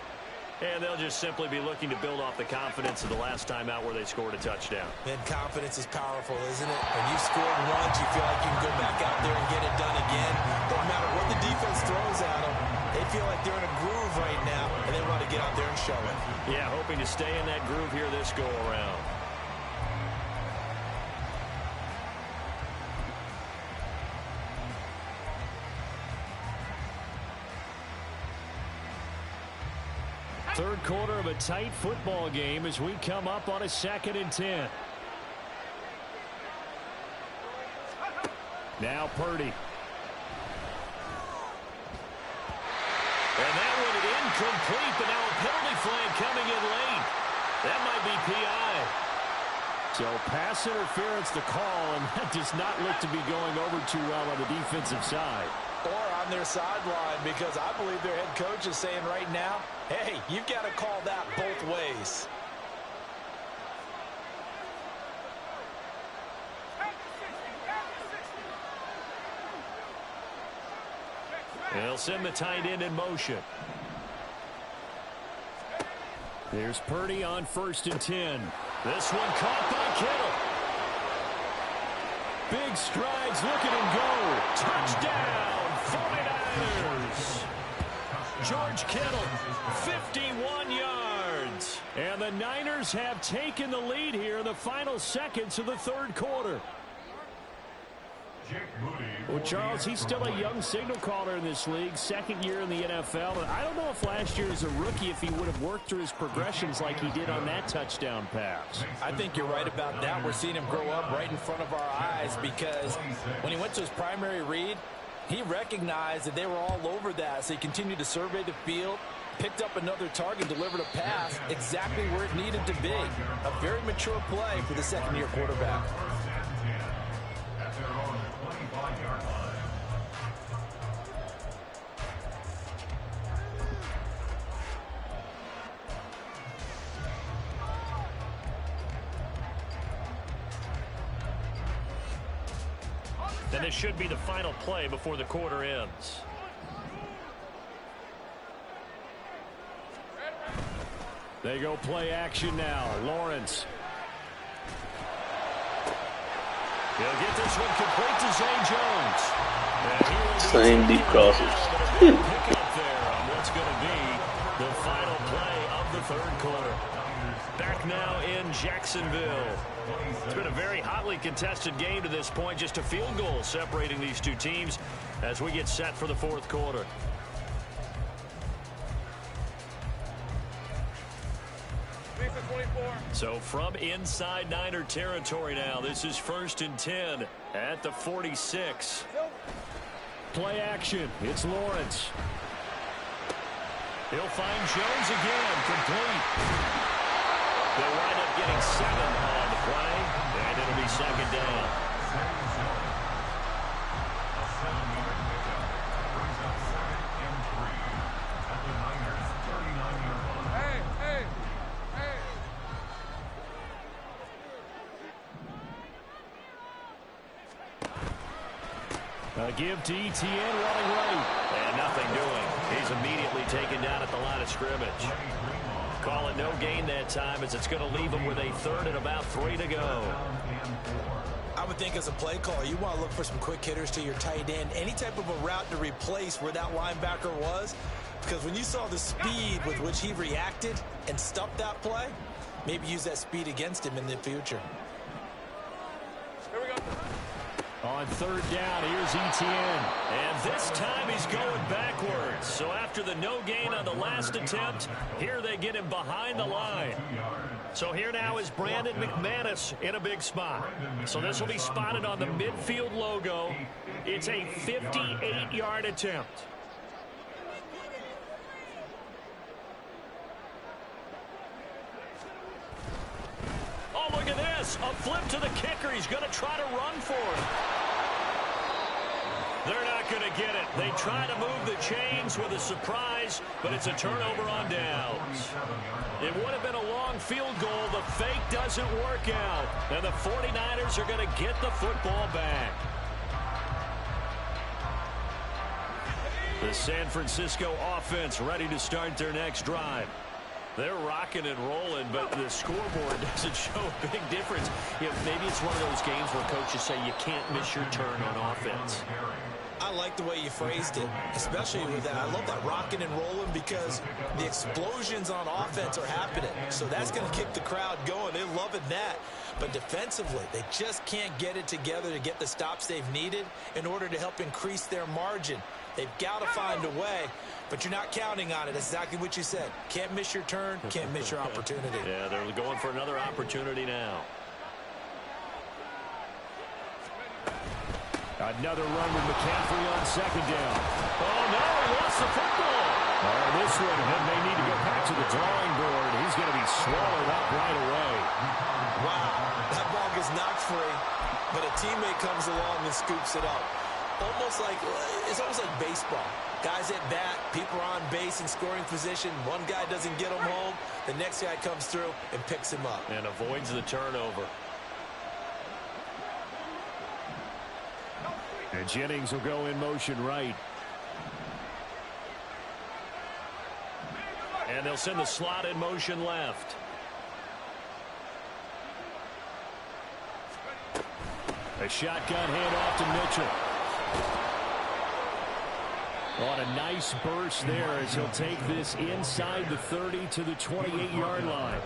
And they'll just simply be looking to build off the confidence of the last time out where they scored a touchdown. And confidence is powerful, isn't it? When you scored once, you feel like you can go back out there and get it done again. No matter what the defense throws at them, they feel like they're in a groove right now, and they want to get out there and show it. Yeah, hoping to stay in that groove here this go-around. Third quarter of a tight football game as we come up on a 2nd and 10. Now Purdy. And that one incomplete, but now a penalty flag coming in late. That might be PI. So pass interference the call, and that does not look to be going over too well on the defensive side. Or on their sideline, because I believe their head coach is saying right now, hey, you've got to call that both ways. They'll send the tight end in motion. There's Purdy on 1st and 10. This one caught by Kittle. Big strides, look at him go. Touchdown, 49ers. George Kittle, 51 yards. And the Niners have taken the lead here in the final seconds of the third quarter. Well, Charles, he's still a young signal caller in this league, 2nd year in the NFL. And I don't know if last year as a rookie if he would have worked through his progressions like he did on that touchdown pass. I think you're right about that. We're seeing him grow up right in front of our eyes because when he went to his primary read, he recognized that they were all over that. So he continued to survey the field, picked up another target, delivered a pass exactly where it needed to be. A very mature play for the 2nd-year quarterback. And this should be the final play before the quarter ends. They go play action now. Lawrence. He'll get this one complete to Zay Jones. Same deep crosses. Pick up there on what's going to be the final play of the third quarter. Back now in Jacksonville. It's been a very hotly contested game to this point. Just a field goal separating these two teams as we get set for the fourth quarter. So from inside Niner territory now, this is 1st and 10 at the 46. Play action. It's Lawrence. He'll find Jones again, complete. They'll wind up getting 7 on the play, and it'll be 2nd down. A give to Etienne running right. And nothing doing. He's immediately taken down at the line of scrimmage. Call it no gain that time as it's going to leave him with a 3rd and about 3 to go. I would think as a play caller, you want to look for some quick hitters to your tight end. Any type of a route to replace where that linebacker was. Because when you saw the speed with which he reacted and stuffed that play, maybe use that speed against him in the future. Here we go. On 3rd down, here's Etienne. And this time he's going backwards. So after the no gain on the last attempt, here they get him behind the line. So here now is Brandon McManus in a big spot. So this will be spotted on the midfield logo. It's a 58-yard attempt. Oh, look at this. A flip to the kicker. He's going to try to run for it. They're not going to get it. They try to move the chains with a surprise, but it's a turnover on downs. It would have been a long field goal. The fake doesn't work out. And the 49ers are going to get the football back. The San Francisco offense ready to start their next drive. They're rocking and rolling, but the scoreboard doesn't show a big difference. You know, maybe it's one of those games where coaches say you can't miss your turn on offense. I like the way you phrased it, especially with that. I love that rocking and rolling because the explosions on offense are happening. So that's going to keep the crowd going. They're loving that. But defensively, they just can't get it together to get the stops they've needed in order to help increase their margin. They've got to find a way, but you're not counting on it. That's exactly what you said. Can't miss your turn, can't miss your opportunity. Yeah, they're going for another opportunity now. Another run with McCaffrey on 2nd down. Oh, no, he lost the football. This one, and they need to go back to the drawing board. He's going to be swallowed up right away. Wow, that ball gets knocked free, but a teammate comes along and scoops it up. It's almost like baseball. Guys at bat, people are on base in scoring position. One guy doesn't get him home. The next guy comes through and picks him up. And avoids the turnover. And Jennings will go in motion right. And they'll send the slot in motion left. A shotgun handoff to Mitchell. On a nice burst there as he'll take this inside the 30 to the 28-yard line.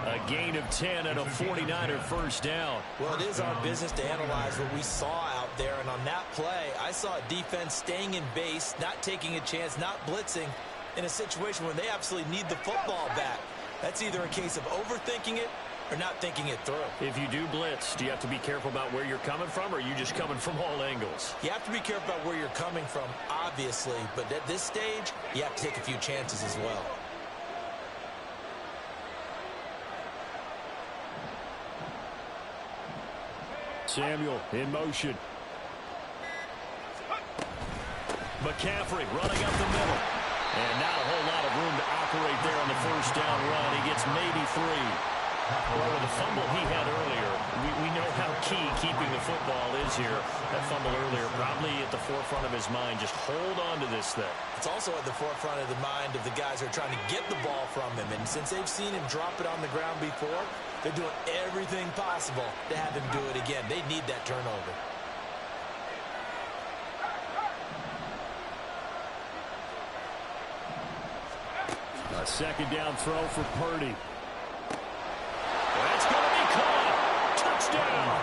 A gain of 10 and a 49er first down. Well, it is our business to analyze what we saw out there. And on that play, I saw a defense staying in base, not taking a chance, not blitzing in a situation where they absolutely need the football back. That's either a case of overthinking it or not thinking it through. If you do blitz, do you have to be careful about where you're coming from, or are you just coming from all angles? You have to be careful about where you're coming from, obviously, but at this stage, you have to take a few chances as well. Samuel in motion. McCaffrey running up the middle. And not a whole lot of room to operate there on the first down run. He gets maybe 3. Well, with the fumble he had earlier, we know how key keeping the football is here. That fumble earlier probably at the forefront of his mind. Just hold on to this thing. It's also at the forefront of the mind of the guys who are trying to get the ball from him. And since they've seen him drop it on the ground before, they're doing everything possible to have him do it again. They need that turnover. A second down throw for Purdy. That's going to be caught. Touchdown.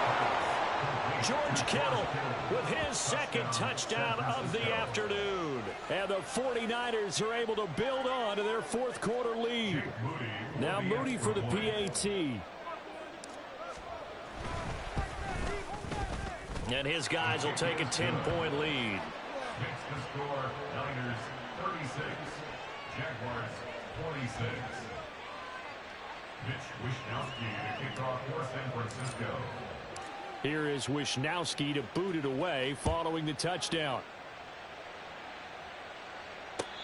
George Kittle with his second touchdown of the afternoon. And the 49ers are able to build on to their fourth quarter lead. Now Moody for the PAT. And his guys will take a 10-point lead. Makes the score Niners 36, Jaguars 26. Mitch Wishnowsky to kick off for San Francisco. Here is Wishnowsky to boot it away following the touchdown.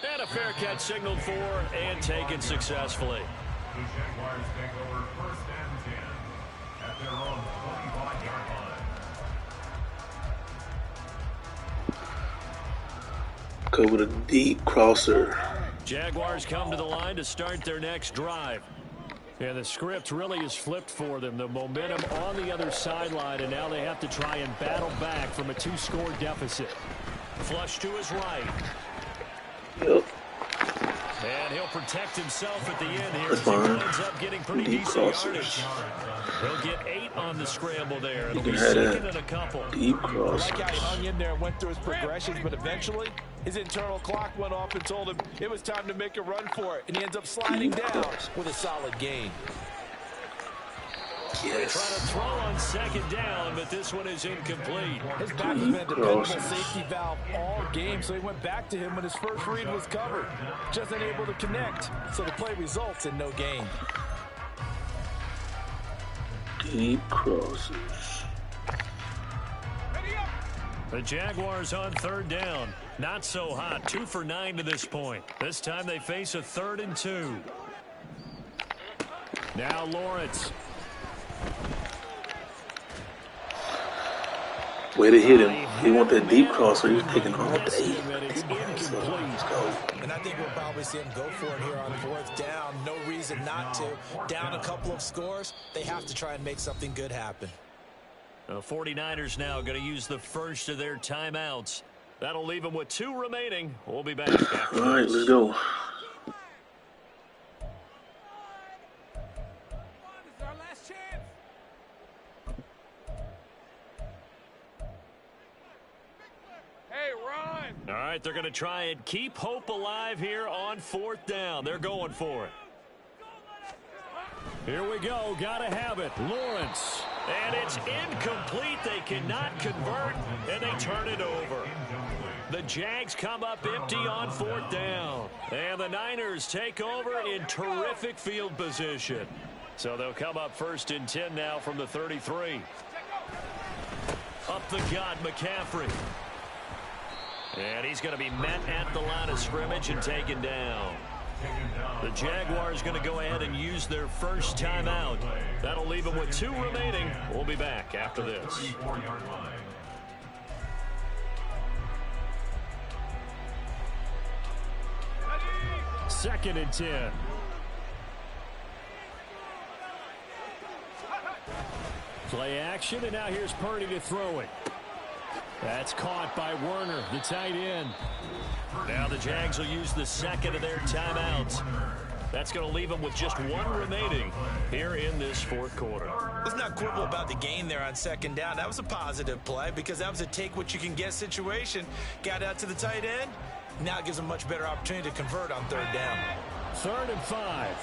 And a fair catch signaled for and taken successfully. The Jaguars take over first and 10 at their own 25-yard line. Go with a deep crosser. Jaguars come to the line to start their next drive. Yeah, the script really is flipped for them. The momentum on the other sideline, and now they have to try and battle back from a 2-score deficit. Flush to his right. Yep. And he'll protect himself at the end here. That's As he fine. winds up getting pretty Deep decent crossers. yardage. He'll get 8 on the scramble there. It'll You be can have second that. and a couple. Deep I crossers. like how he hung in there and went through his progressions, but eventually his internal clock went off and told him it was time to make a run for it, and he ends up sliding down with a solid gain. Yes. Trying to throw on second down, but this one is incomplete. His back has been a dependable safety valve all game, so he went back to him when his first read was covered. Just unable to connect, so the play results in no gain. Deep crosses. The Jaguars on third down. Not so hot. 2 for 9 to this point. This time they face a 3rd and 2. Now Lawrence. Way to hit him. He want that deep crosser. He's taking all day. It's incomplete. Let's go. And I think we'll probably see him go for it here on 4th down. No reason not to. Down a couple of scores, they have to try and make something good happen. The 49ers now going to use the first of their timeouts. That'll leave them with 2 remaining. We'll be back after All right, this. let's go. All right, they're going to try and keep hope alive here on 4th down. They're going for it. Here we go. Gotta have it. Lawrence. And it's incomplete. They cannot convert, and they turn it over. The Jags come up empty on 4th down. And the Niners take over in terrific field position. So they'll come up 1st and 10 now from the 33. Up the gut, McCaffrey. And he's going to be met at the line of scrimmage and taken down. The Jaguars going to go ahead and use their first timeout. That'll leave them with 2 remaining. We'll be back after this. 34-yard line. Second and 10. Play action, and now here's Purdy to throw it. That's caught by Werner, the tight end. Now the Jags will use the second of their timeouts. That's going to leave them with just 1 remaining here in this 4th quarter. Let's not quibble about the gain there on 2nd down. That was a positive play because that was a take-what-you-can-get situation. Got out to the tight end. Now it gives them a much better opportunity to convert on 3rd down. 3rd and 5.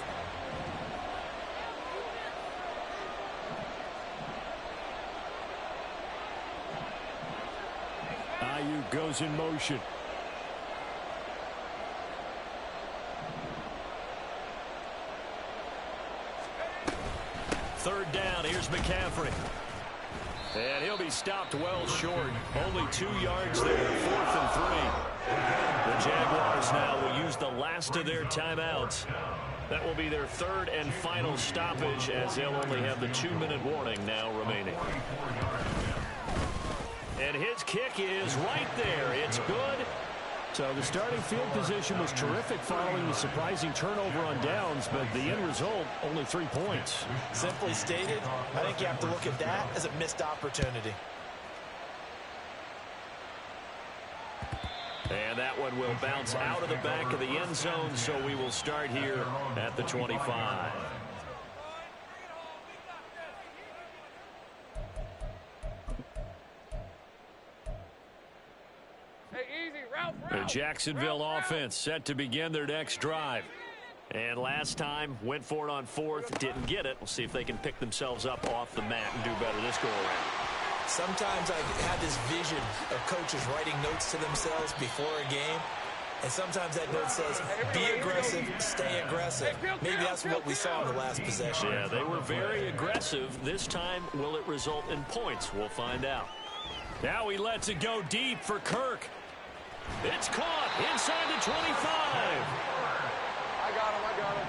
Ayuk goes in motion. Third down, here's McCaffrey. And he'll be stopped well short. Only 2 yards there, 4th and 3. The Jaguars now will use the last of their timeouts. That will be their third and final stoppage, as they'll only have the 2-minute warning now remaining. And his kick is right there. It's good. So the starting field position was terrific following the surprising turnover on downs, but the end result, only 3 points. Simply stated, I think you have to look at that as a missed opportunity. And that one will bounce out of the back of the end zone, so we will start here at the 25. The Jacksonville offense set to begin their next drive. And last time, went for it on 4th, didn't get it. We'll see if they can pick themselves up off the mat and do better this go-around. Sometimes I have this vision of coaches writing notes to themselves before a game. And sometimes that note says, be aggressive, stay aggressive. Maybe that's what we saw in the last possession. Yeah, they were very aggressive. This time, will it result in points? We'll find out. Now he lets it go deep for Kirk. It's caught inside the 25.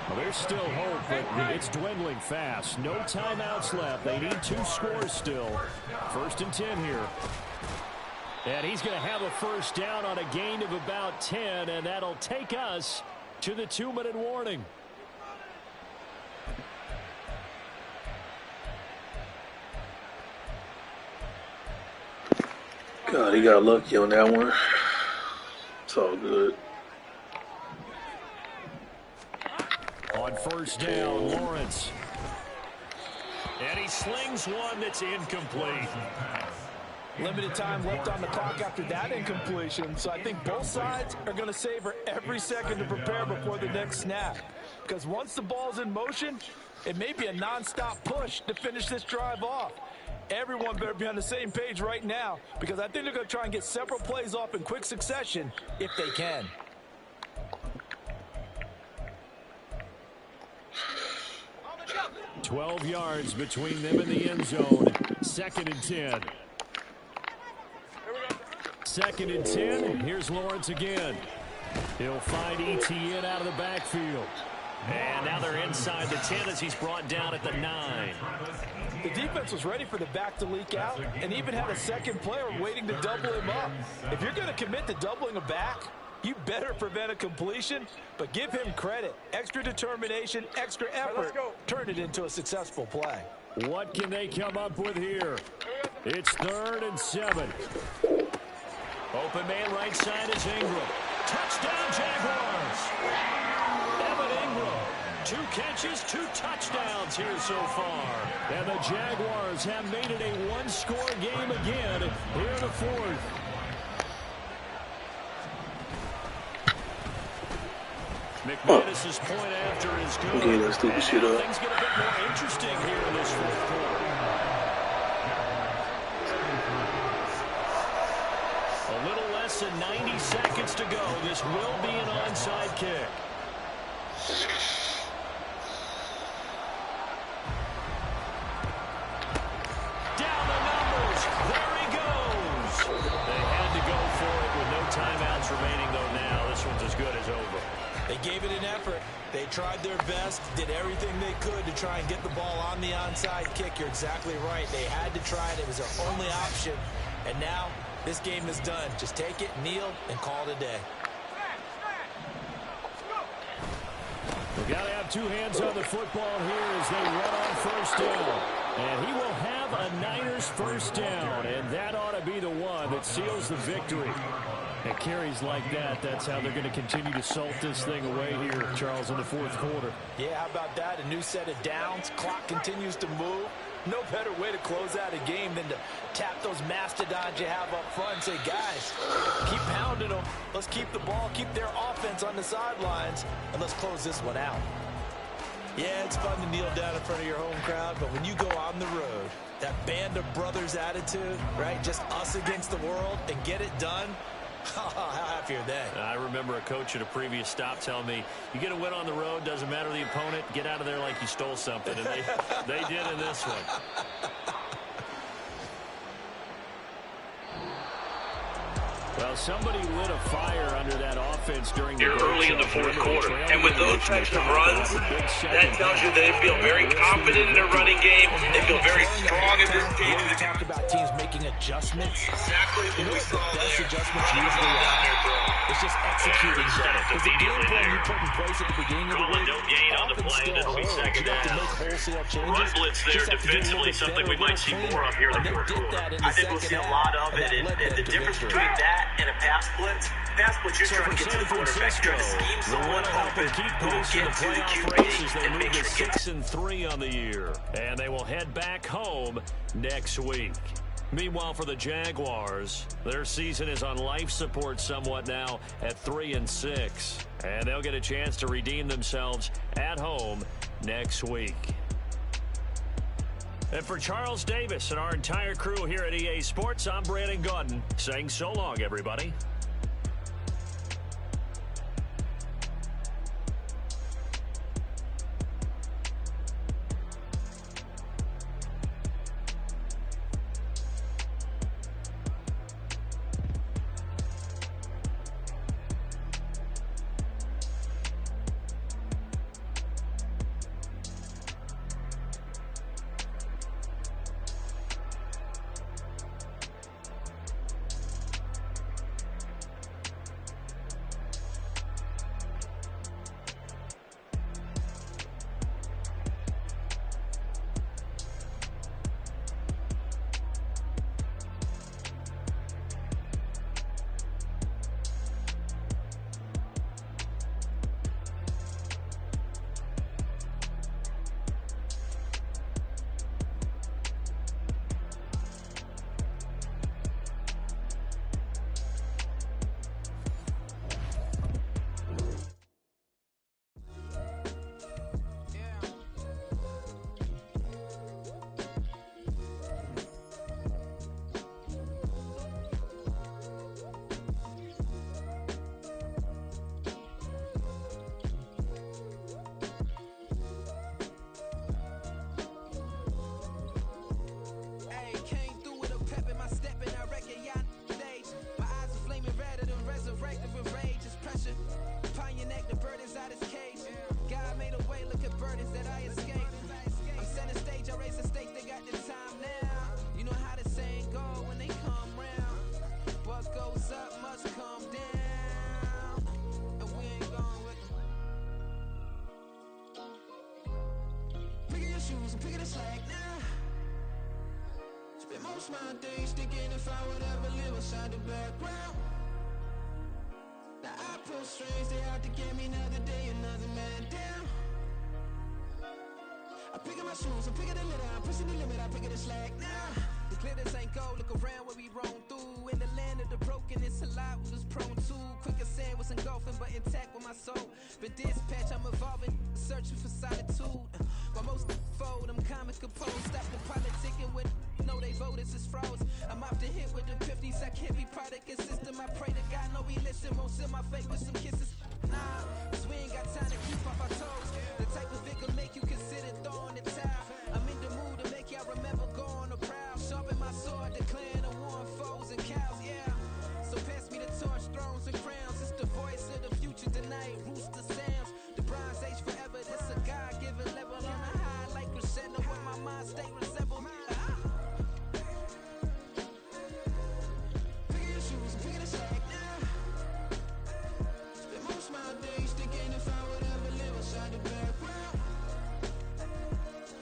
Well, there's still hope, but it's dwindling fast. No timeouts left. They need 2 scores still. 1st and 10 here. And he's going to have a first down on a gain of about 10, and that'll take us to the 2-minute warning. God, he got lucky on that one. It's all good. On first down, Lawrence. And he slings one that's incomplete. Limited time left on the clock after that incompletion, so I think both sides are going to savor every second to prepare before the next snap. Because once the ball's in motion, it may be a nonstop push to finish this drive off. Everyone better be on the same page right now, because I think they're going to try and get several plays off in quick succession if they can. $12 yards between them and the end zone. 2nd and 10. 2nd and 10. Here's Lawrence again. He'll find Etienne out of the backfield. And now they're inside the 10 as he's brought down at the 9. The defense was ready for the back to leak out and even had a second player waiting to double him up. If you're going to commit to doubling a back, you better prevent a completion, but give him credit. Extra determination, extra effort, turn it into a successful play. What can they come up with here? It's 3rd and 7. Open man right side is Ingram. Touchdown Jaguars. Evan Ingram. 2 catches, 2 touchdowns here so far. And the Jaguars have made it a 1-score game again here in the 4th. McManus's point after is good. Okay, let's do the shit up. Things get a bit more interesting here in this 4th quarter. A little less than 90 seconds to go. This will be an onside kick. Down the numbers. There he goes. They had to go for it with no timeouts remaining, though, now. This one's as good as over. They gave it an effort. They tried their best, did everything they could to try and get the ball on the onside kick. You're exactly right. They had to try it. It was their only option. And now this game is done. Just take it, kneel, and call it a day. We've got to have 2 hands on the football here as they run on first down. And he will have a Niners first down. And that ought to be the one that seals the victory. And carries like that, that's how they're going to continue to salt this thing away here, Charles, in the 4th quarter. Yeah, how about that? A new set of downs. Clock continues to move. No better way to close out a game than to tap those mastodons you have up front and say, guys, keep pounding them. Let's keep the ball, keep their offense on the sidelines, and let's close this one out. Yeah, it's fun to kneel down in front of your home crowd, but when you go on the road, that band of brothers attitude, right, just us against the world, and get it done, how happy are they? I remember a coach at a previous stop telling me, you get a win on the road, doesn't matter the opponent, get out of there like you stole something. And they did in this one. Well, somebody lit a fire under that offense during the early in the fourth quarter. And with those types of runs, that tells you they feel very confident in their running game. They feel very strong in this game. We talk about teams making adjustments. Exactly what we saw the best there. adjustments Run the usually ball down are. there, bro. It's just executing better. Because the game plan you put in place at the beginning of the week, no gain on the often play, still it'll be holds. second You have to down. make wholesale changes. Run blitz there Just have to do a little defensively, bit something better, we might see more of here in the and they fourth did quarter. that in the I think we'll see a lot of it, and the difference between that and a pass blitz, you're trying to get to the quarterback, trying to scheme someone open keep who will pace in get the to the playoff QB race as they and move make to sure it gets 6-3 on the year. And they will head back home next week. Meanwhile, for the Jaguars, their season is on life support somewhat now at 3-6. And they'll get a chance to redeem themselves at home next week. And for Charles Davis and our entire crew here at EA Sports, I'm Brandon Gaudin saying so long, everybody. Most my days thinking if I would ever live inside the background. Now I pull strings, they out to get me another day, another man down. I'm picking my shoes, I'm picking the litter, I'm pushing the limit, I'm picking the slack now. The glitters ain't gold, look around where we roam through. In the land of the broken, it's a lot we was prone to. Quicker sand was engulfing, but intact with my soul. But dispatch, I'm evolving, searching for solitude. But most fold, I'm comic composed. Stop the politicking with no, they voters is frauds. I'm off the hit with the 50s, I can't be product and system. I pray to God, no, he listen, won't send my face with some kisses. Nah, cause we ain't got time to keep off our toes. The type of vigor make you consider throwing the towel. I'm in the mood to make y'all remember going the proud. Sharpen my sword, declaring the war on foes and cows, yeah. So pass me the torch, thrones and crowns. It's the voice of the future tonight, rooster sounds. The Bronze Age forever, this a God-given level. On a high like crescendo where my mind state resemble. Picking your shoes and picking the slack now. Spend most my days thinking if I would ever live inside the background.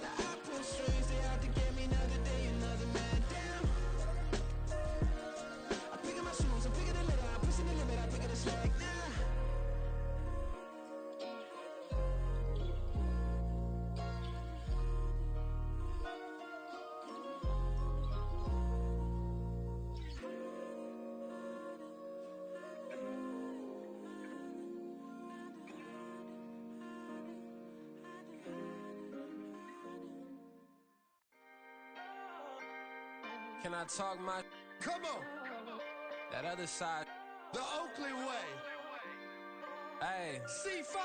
Now I pull strings, they out to get me another day, another man down. I'm picking my shoes, I'm picking the litter, I'm pushing the limit, I'm picking the slack now. Can I talk my? Come on, That other side. the Oakley way. Hey. Hey, C5.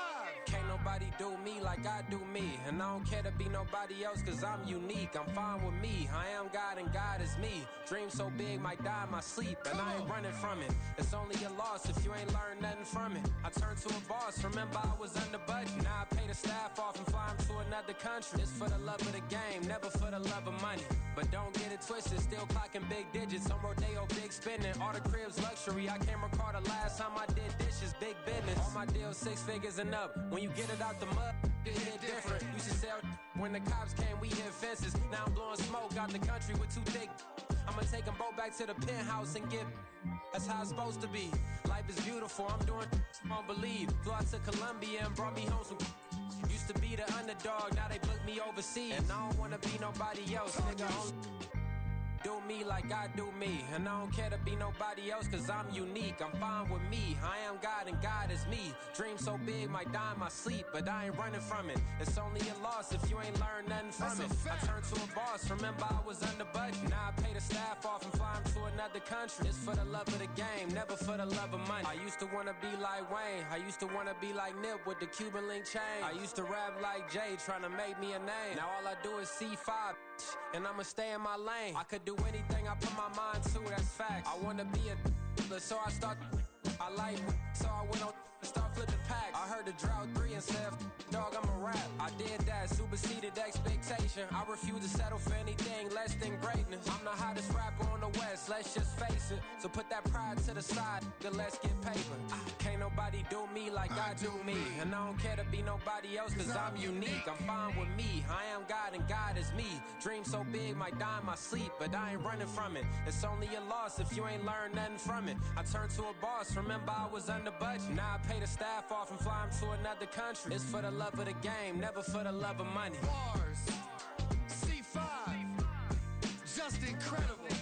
can't nobody do me like I do me. And I don't care to be nobody else, cause I'm unique. I'm fine with me. I am God and God is me. Dream so big, might die in my sleep. And I ain't running from it. It's only a loss if you ain't learned nothing from it. I turned to a boss, remember I was under budget. Now I pay the staff off and fly them to another country. It's for the love of the game, never for the love of money. But don't get it twisted, still clocking big digits. On Rodeo, big spending, all the cribs luxury. I can't recall the last time I did dishes, big business. All my deals 6 figures and up. When you get it out the mud, it hit different. Used to sell when the cops came, we hit fences. Now I'm blowing smoke out the country with 2 thick. I'ma take them both back to the penthouse and get. That's how it's supposed to be. Life is beautiful, I'm doing won't believe. Flew out to Colombia and brought me home some. Used to be the underdog, now they book me overseas. And I don't wanna be nobody else, nigga. Do me like I do me. And I don't care to be nobody else, cause I'm unique. I'm fine with me. I am God and God is me. Dream so big, might die in my sleep, but I ain't running from it. It's only a loss if you ain't learned nothing from it. I turned to a boss, remember I was under budget. Now I pay the staff off and fly them to another country. It's for the love of the game, never for the love of money. I used to wanna be like Wayne. I used to wanna be like Nip with the Cuban link chain. I used to rap like Jay, trying to make me a name. Now all I do is C5. And I'ma stay in my lane. I could do anything I put my mind to, that's facts. I wanna be a so I start. I like so I went on and start flipping packs. I heard the drought 3 and said, dog, I'm a rap. I did that, superseded expectation. I refuse to settle for anything less than greatness. I'm the hottest rapper on the West, let's just face it. So put that pride to the side, then let's get paper. Can't nobody do me like I do me. And I don't care to be nobody else, cause I'm unique. I'm fine with me. I am God and God is me. Dream so big, might die in my sleep, but I ain't running from it. It's only a loss if you ain't learned nothing from it. I turned to a boss, remember I was under budget. Now I pay the staff off and fly them to another country. It's for the love of the game, never for the love of money. Bars. C5. Just incredible.